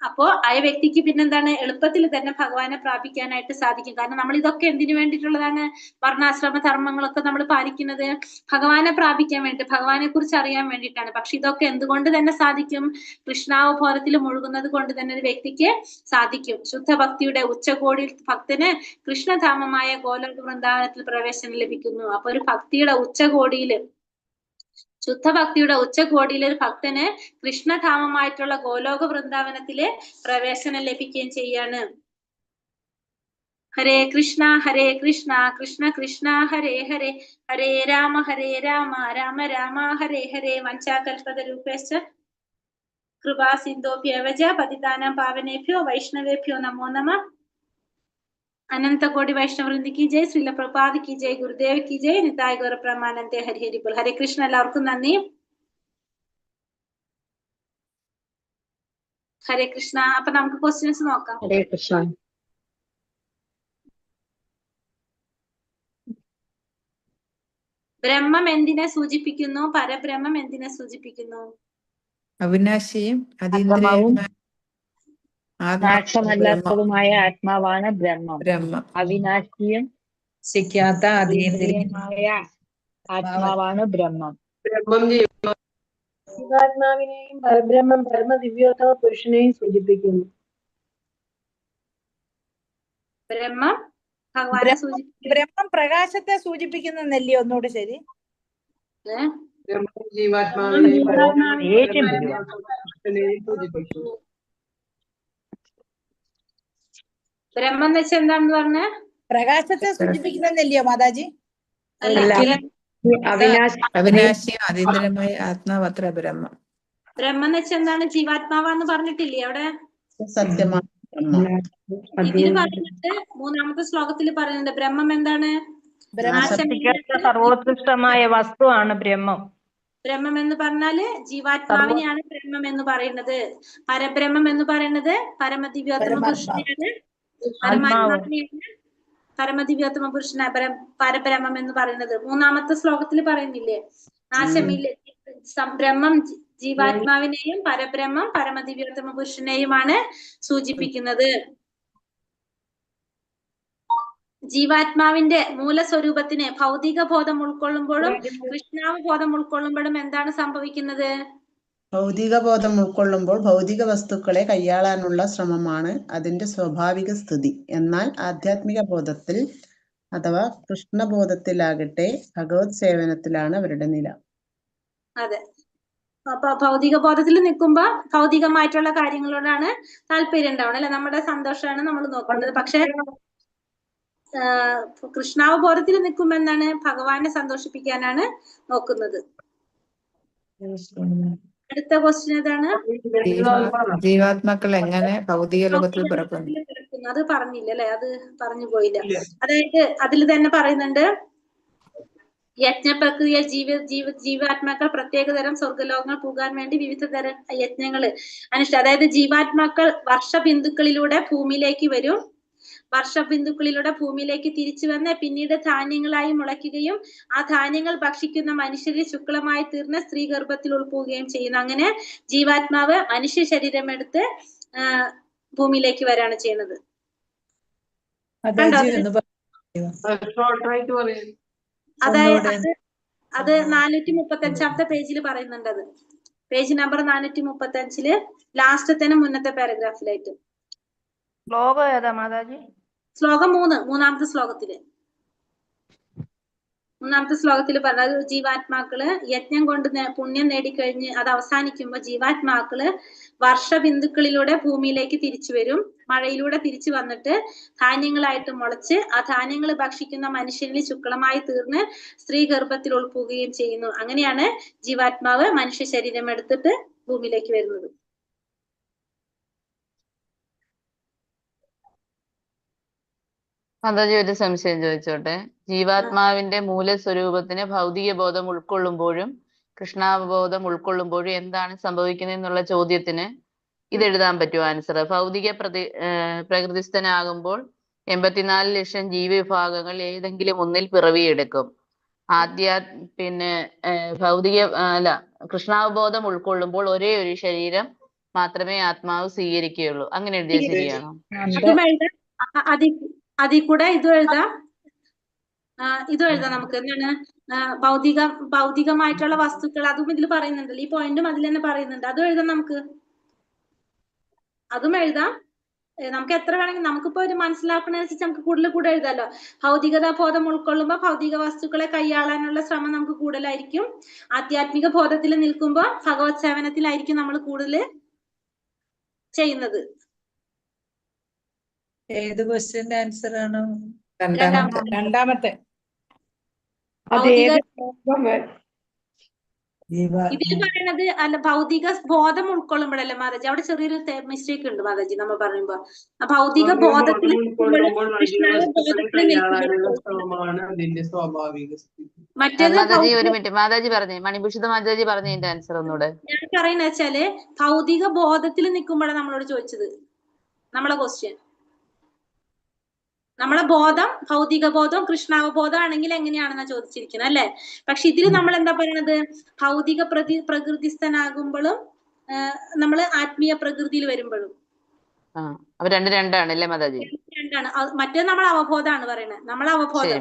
അപ്പോ ആ വ്യക്തിക്ക് പിന്നെന്താണ്? എളുപ്പത്തിൽ തന്നെ ഭഗവാനെ പ്രാപിക്കാനായിട്ട് സാധിക്കും. കാരണം നമ്മൾ ഇതൊക്കെ എന്തിനു വേണ്ടിയിട്ടുള്ളതാണ്? വർണ്ണാശ്രമ ധർമ്മങ്ങളൊക്കെ നമ്മൾ പാലിക്കുന്നത് ഭഗവാനെ പ്രാപിക്കാൻ വേണ്ടി, ഭഗവാനെ കുറിച്ച് അറിയാൻ വേണ്ടിയിട്ടാണ്. പക്ഷെ ഇതൊക്കെ എന്തുകൊണ്ട് തന്നെ സാധിക്കും? കൃഷ്ണാവബോധത്തിൽ മുഴുകുന്നത് കൊണ്ട് തന്നെ ഒരു വ്യക്തിക്ക് സാധിക്കും. ശുദ്ധഭക്തിയുടെ ഉച്ചകോടിയിൽ ഭക്തന് കൃഷ്ണധാമമായ ഗോലോക വൃന്ദാവനത്തിൽ പ്രവേശനം ലഭിക്കുന്നു. അപ്പൊ ഒരു ഭക്തിയുടെ ഉച്ചകോടിയില്, ശുദ്ധഭക്തിയുടെ ഉച്ചകോടിയിൽ ഒരു ഭക്തന് കൃഷ്ണധാമമായിട്ടുള്ള ഗോലോക വൃന്ദാവനത്തില് പ്രവേശനം ലഭിക്കുകയും ചെയ്യാണ്. ഹരേ കൃഷ്ണ കൃഷ്ണ കൃഷ്ണ ഹരേ ഹരേ, ഹരേ രാമ രാമ രാമ ഹരേ ഹരേ. വഞ്ചാകൽപതരൂപേശ്ച കൃപാ സിന്ധോഭ്യവച പതിതാനാം പാവനേഭ്യോ വൈഷ്ണവേഭ്യോ നമോ നമഃ. अनंत कोटि वैष्णव वृंद की जय, श्रील प्रभुपाद की जय, गुरुदेव की जय, निताय गौर प्रमानंदे हरि हरि बोल. हरे कृष्ण. എല്ലാവർക്കും നന്ദി. ഹരേ കൃഷ്ണ. അപ്പൊ നമുക്ക് ക്വസ്റ്റ്യൻസ് നോക്കാം. ഹരേ കൃഷ്ണ. ബ്രഹ്മം എന്തിനെ സൂചിപ്പിക്കുന്നു? പരബ്രഹ്മം എന്തിനെ സൂചിപ്പിക്കുന്നു? അവിനാശിയും നാശമല്ലാത്തതുമായ ആത്മാവാണ് ബ്രഹ്മം. ബ്രഹ്മം. അവിനാശിയും ശിക്കാത്ത അതീന്ദ്രിയമായ ആത്മാവാണ് ബ്രഹ്മം. ജീവാത്മാവിനെയും പരബ്രഹ്മം പരമദിവ്യോത്തമ പുരുഷനെയും സൂചിപ്പിക്കുന്നു. ബ്രഹ്മം ഭഗവാനെ സൂചിപ്പിക്കുന്നു. ബ്രഹ്മം പ്രകാശത്തെ സൂചിപ്പിക്കുന്നല്ലേ? ഒന്നുകൂടെ ശരി. ബ്രഹ്മം എന്ന് വെച്ചാൽ എന്താണെന്ന് പറഞ്ഞ? പ്രകാശത്തെ സൂചിപ്പിക്കുന്നല്ലയോ മാതാജി? അവിനാശിയും അതീന്ദ്രമായ ആത്മാവ് അത്ര ബ്രഹ്മം. ബ്രഹ്മം എന്ന് വെച്ചാൽ എന്താണ്? ജീവാത്മാവാന്ന് പറഞ്ഞിട്ടില്ലേ അവിടെ? സത്യമാണ്. ഇതില് പറയുന്നുണ്ട്, 3-ാമത്തെ ശ്ലോകത്തിൽ പറയുന്നുണ്ട് ബ്രഹ്മം എന്താണ്? സർവോത്കൃഷ്ടമായ വസ്തുവാണ് ബ്രഹ്മം. ബ്രഹ്മം എന്ന് പറഞ്ഞാല് ജീവാത്മാവിനെയാണ് ബ്രഹ്മം എന്ന് പറയുന്നത്. പരബ്രഹ്മം എന്ന് പറയുന്നത് പരമദിവ്യോത്തമ പുരുഷനെയാണ്, പരമാത്മാവിനെയാണ് പരമദിവ്യോത്തമ പുരുഷന പരബ്രഹ്മം എന്ന് പറയുന്നത്. 3-ാമത്തെ ശ്ലോകത്തിൽ പറയുന്നില്ലേ? നാശമില്ല. ബ്രഹ്മം ജീവാത്മാവിനെയും പരബ്രഹ്മം പരമദിവ്യോത്തമ പുരുഷനെയുമാണ് സൂചിപ്പിക്കുന്നത്. ജീവാത്മാവിന്റെ മൂലസ്വരൂപത്തിന് ഭൗതിക ബോധം ഉൾക്കൊള്ളുമ്പോഴും കൃഷ്ണാവബോധം ഉൾക്കൊള്ളുമ്പോഴും എന്താണ് സംഭവിക്കുന്നത്? ഭൗതിക ബോധം ഉൾക്കൊള്ളുമ്പോൾ ഭൗതിക വസ്തുക്കളെ കൈയാളാനുള്ള ശ്രമമാണ് അതിന്റെ സ്വാഭാവിക സ്ഥിതി. എന്നാൽ ആധ്യാത്മിക ബോധത്തിൽ അഥവാ കൃഷ്ണബോധത്തിലാകട്ടെ ഭഗവത് സേവനത്തിലാണ് അവരുടെ നില. അതെ. അപ്പൊ ഭൗതിക ബോധത്തിൽ നിൽക്കുമ്പോ ഭൗതികമായിട്ടുള്ള കാര്യങ്ങളോടാണ് താല്പര്യം ഉണ്ടാവണം അല്ലെ? നമ്മുടെ സന്തോഷമാണ് നമ്മൾ നോക്കുന്നത്. പക്ഷെ കൃഷ്ണാവബോധത്തിൽ നിൽക്കുമ്പോ എന്താണ് ഭഗവാനെ സന്തോഷിപ്പിക്കാനാണ് നോക്കുന്നത്. അടുത്ത ക്വസ്റ്റ്യൻ ഏതാണ്? ജീവാത്മാക്കൾ എങ്ങനെ ഭൗതിക ലോകത്തിൽ പിറക്കുന്നു? അത് പറഞ്ഞില്ല അല്ലെ, അത് പറഞ്ഞു പോയില്ല. അതായത് അതിൽ തന്നെ പറയുന്നുണ്ട്, യജ്ഞപ്രക്രിയ ജീവാത്മാക്കൾ പ്രത്യേകതരം സ്വർഗലോകങ്ങൾ പോകാൻ വേണ്ടി വിവിധ തരം യജ്ഞങ്ങള് അതായത് ജീവാത്മാക്കൾ വർഷബിന്ദുക്കളിലൂടെ ഭൂമിയിലേക്ക് വരും. വർഷബിന്ദുക്കളിലൂടെ ഭൂമിയിലേക്ക് തിരിച്ചു വന്ന് പിന്നീട് ധാന്യങ്ങളായി മുളയ്ക്കുകയും ആ ധാന്യങ്ങൾ ഭക്ഷിക്കുന്ന മനുഷ്യരിൽ ശുക്ലമായി തീർന്ന സ്ത്രീ ഗർഭത്തിൽ ഉൾപ്പോവുകയും ചെയ്യുന്നു. അങ്ങനെ ജീവാത്മാവ് മനുഷ്യ ശരീരം എടുത്ത് ഭൂമിയിലേക്ക് വരാണ് ചെയ്യുന്നത്. അതായത് അത് 435 പേജിൽ പറയുന്നുണ്ട്. അത് പേജ് നമ്പർ 435 ലാസ്റ്റ് തന്നെ മുന്നത്തെ പാരഗ്രാഫിലായിട്ട്. ശ്ലോകം ഏതാ മാതാജി? ശ്ലോകം 3, മൂന്നാമത്തെ ശ്ലോകത്തിൽ പറഞ്ഞത് ജീവാത്മാക്കള് യജ്ഞം കൊണ്ട് പുണ്യം നേടിക്കഴിഞ്ഞ് അത് അവസാനിക്കുമ്പോ ജീവാത്മാക്കള് വർഷബിന്ദുക്കളിലൂടെ ഭൂമിയിലേക്ക് തിരിച്ചു വരും. മഴയിലൂടെ തിരിച്ചു വന്നിട്ട് ധാന്യങ്ങളായിട്ട് മുളച്ച് ആ ധാന്യങ്ങൾ ഭക്ഷിക്കുന്ന മനുഷ്യനിൽ ശുക്ലമായി തീർന്ന് സ്ത്രീ ഗർഭത്തിൽ ഉൾപ്പോവുകയും ചെയ്യുന്നു. അങ്ങനെയാണ് ജീവാത്മാവ് മനുഷ്യ ശരീരം എടുത്തിട്ട് ഭൂമിയിലേക്ക് വരുന്നത്. മാതാജി ഒരു സംശയം ചോദിച്ചോട്ടെ. ജീവാത്മാവിന്റെ മൂലസ്വരൂപത്തിന് ഭൗതിക ബോധം ഉൾക്കൊള്ളുമ്പോഴും കൃഷ്ണാവബോധം ഉൾക്കൊള്ളുമ്പോഴും എന്താണ് സംഭവിക്കുന്നത് എന്നുള്ള ചോദ്യത്തിന് ഇതെഴുതാൻ പറ്റുമോ ആൻസർ? ഭൗതിക പ്രകൃതിസ്ഥനാകുമ്പോൾ 84 ലക്ഷം ജീവിവിഭാഗങ്ങൾ ഏതെങ്കിലും ഒന്നിൽ പിറവിയെടുക്കും. കൃഷ്ണാവബോധം ഉൾക്കൊള്ളുമ്പോൾ ഒരേ ഒരു ശരീരം മാത്രമേ ആത്മാവ് സ്വീകരിക്കുകയുള്ളൂ. അങ്ങനെ എഴുതിയ ശരിയാണോ? അതിൽ കൂടെ ഇതും എഴുതാം നമുക്ക്. എന്താണ് ഭൗതികമായിട്ടുള്ള വസ്തുക്കൾ, അതും ഇതിൽ പറയുന്നുണ്ടല്ലോ, ഈ പോയിന്റും അതിൽ തന്നെ പറയുന്നുണ്ട്. അതും എഴുതാം നമുക്ക്, അതും എഴുതാം. നമുക്ക് എത്ര വേണമെങ്കിൽ നമുക്കിപ്പോ ഒരു മനസ്സിലാക്കുന്നതനുസരിച്ച് നമുക്ക് കൂടുതൽ എഴുതാമല്ലോ. ഭൗതികതാ ബോധം ഉൾക്കൊള്ളുമ്പോൾ ഭൗതിക വസ്തുക്കളെ കൈയാളാനുള്ള ശ്രമം നമുക്ക് കൂടുതലായിരിക്കും. ആധ്യാത്മിക ബോധത്തിൽ നിൽക്കുമ്പോൾ ഭഗവത് സേവനത്തിലായിരിക്കും നമ്മൾ കൂടുതൽ ചെയ്യുന്നത്. ഏത് ക്വസ്റ്റ്യന്റെ ആൻസർ ആണ്? രണ്ടാമത്തെ. ഇതിൽ പറയുന്നത് അല്ല, ഭൗതിക ബോധം ഉൾക്കൊള്ളുമ്പോഴല്ലേ മാതാജി? അവിടെ ചെറിയൊരു മിസ്റ്റേക്ക് ഉണ്ട് മാതാജി. നമ്മൾ പറയുമ്പോ ഭൗതിക ബോധത്തിൽ മാതാജി ഒരു മിനിറ്റ്, മാതാജി പറഞ്ഞേ, മണിഭൂഷിത മാതാജി പറഞ്ഞതിന്റെ ആൻസർ ഒന്നുകൂടെ. ഞാൻ പറയുന്നത് വെച്ചാല് ഭൗതിക ബോധത്തിൽ നിൽക്കുമ്പോഴാണ് നമ്മളോട് ചോദിച്ചത് നമ്മളെ ക്വസ്റ്റ്യൻ. നമ്മളെ ബോധം ഭൗതിക ബോധം കൃഷ്ണാവബോധം ആണെങ്കിൽ എങ്ങനെയാണെന്നാ ചോദിച്ചിരിക്കുന്നത് അല്ലെ? പക്ഷെ ഇതിൽ നമ്മൾ എന്താ പറയണത്? ഭൗതിക പ്രകൃതിസ്ഥനാകുമ്പോഴും നമ്മള് ആത്മീയ പ്രകൃതിയിൽ വരുമ്പോഴും രണ്ടാണല്ലേ മാതാജി? രണ്ടാണ്. മറ്റേ നമ്മൾ അവബോധമാണ് പറയുന്നത്. നമ്മളെ അവബോധം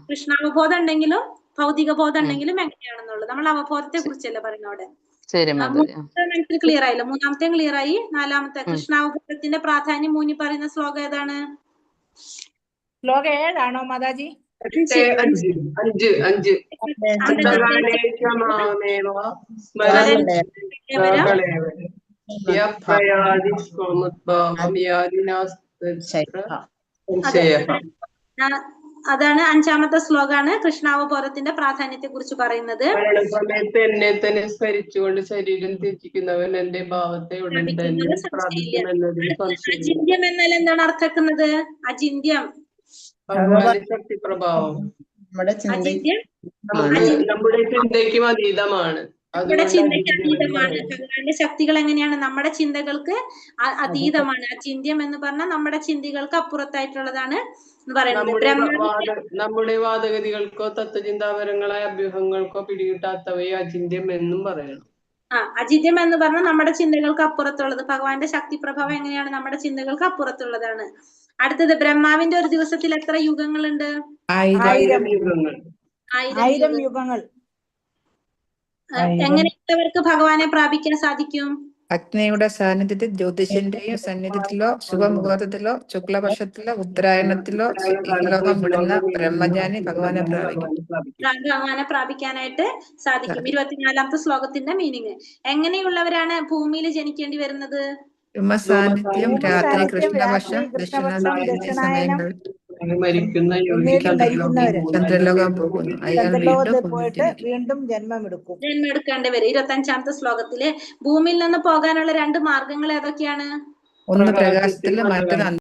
കൃഷ്ണാവബോധം ഉണ്ടെങ്കിലും ഭൗതിക ബോധം ഉണ്ടെങ്കിലും എങ്ങനെയാണെന്നുള്ളത് നമ്മൾ അവബോധത്തെ കുറിച്ചല്ലേ പറയുന്നത് അവിടെ. ക്ലിയർ ആയില്ല. മൂന്നാമത്തെ ക്ലിയർ ആയി. നാലാമത്തെ കൃഷ്ണാവബോധത്തിന്റെ പ്രാധാന്യം മൂന്നി പറയുന്ന ശ്ലോകം ഏതാണ്? ശ്ലോകം 7 ആണോ മാതാജി? 5. അതാണ് 5ാമത്തെ ശ്ലോകാണ് കൃഷ്ണാവബോധത്തിന്റെ പ്രാധാന്യത്തെ കുറിച്ച് പറയുന്നത്. മരണസമയത്ത് എന്നെ തന്നെ സ്മരിച്ചുകൊണ്ട് ശരീരം ത്യജിക്കുന്നവൻ എന്റെ ഭാവത്തെ ഉടൻ തന്നെ പ്രാപിക്കും എന്നതിൽ സംശയം. അചിന്യം എന്നാൽ എന്താണ് അർത്ഥക്കുന്നത്? അചിന്യം ഭഗവാന്റെ ശക്തി പ്രഭാവം നമ്മുടെ ചിന്തയ്ക്കും അതീതമാണ്. നമ്മുടെ ചിന്തയ്ക്ക് അതീതമാണ്. ഭഗവാന്റെ ശക്തികൾ എങ്ങനെയാണ്? നമ്മുടെ ചിന്തകൾക്ക് അതീതമാണ്. അചിന്യം എന്ന് പറഞ്ഞാൽ നമ്മുടെ ചിന്തകൾക്ക് അപ്പുറത്തായിട്ടുള്ളതാണ് എന്ന് പറയുന്നത്. നമ്മുടെ വാദഗതികൾക്കോ തത്വചിന്താപരങ്ങളായ അഭ്യൂഹങ്ങൾക്കോ പിടികിട്ടാത്തവയെ അചിന്യം എന്നും പറയണം. അചിന്യം എന്ന് പറഞ്ഞാൽ നമ്മുടെ ചിന്തകൾക്ക് അപ്പുറത്തുള്ളത്. ഭഗവാന്റെ ശക്തി പ്രഭാവം എങ്ങനെയാണ്? നമ്മുടെ ചിന്തകൾക്ക് അപ്പുറത്തുള്ളതാണ്. അടുത്തത് ബ്രഹ്മാവിന്റെ ഒരു ദിവസത്തിൽ എത്ര യുഗങ്ങളുണ്ട്? 1000 യുഗങ്ങൾ. 1000 യുഗങ്ങൾ. എങ്ങനെയുള്ളവർക്ക് ഭഗവാനെ പ്രാപിക്കാൻ സാധിക്കും? അഗ്നിയുടെ സാന്നിധ്യത്തിൽ, ജ്യോതിഷന്റെയും സന്നിധ്യത്തിലോ, ശുഭമുഹൂർത്തത്തിലോ, ശുക്ലപക്ഷത്തിലോ, ഉത്തരായണത്തിലോ ലോകം വിടുന്ന ബ്രഹ്മജ്ഞാനി ഭഗവാനെ പ്രാപിക്കും. ഭഗവാനെ പ്രാപിക്കാനായിട്ട് സാധിക്കും. 24ാമത്തെ ശ്ലോകത്തിന്റെ മീനിങ്. എങ്ങനെയുള്ളവരാണ് ഭൂമിയിൽ ജനിക്കേണ്ടി വരുന്നത്? സാന്നിധ്യം രാത്രി സാന്നിധ്യം കൃഷ്ണപക്ഷം രാത്രി കൃഷ്ണപക്ഷം ദക്ഷിണായനം എന്നീ ദക്ഷിണായനം സമയങ്ങളിൽ മരിക്കുന്ന എന്നിവയിൽ മരിക്കുന്നവര് ചന്ദ്രലോകം പോകുന്നു. അയാൾ വീണ്ടും ചന്ദ്രലോകത്തിൽ ഭൂമിയിൽ പോയിട്ട് ജനിക്കും. വീണ്ടും ജന്മമെടുക്കും. ജന്മം എടുക്കേണ്ടി വരും. 25-ാമത്തെ ശ്ലോകത്തില് ഭൂമിയിൽ നിന്ന് പോകാനുള്ള 2 മാർഗങ്ങൾ ഏതൊക്കെയാണ്? ഒന്ന് പ്രകാശത്തിലും മറ്റൊന്ന്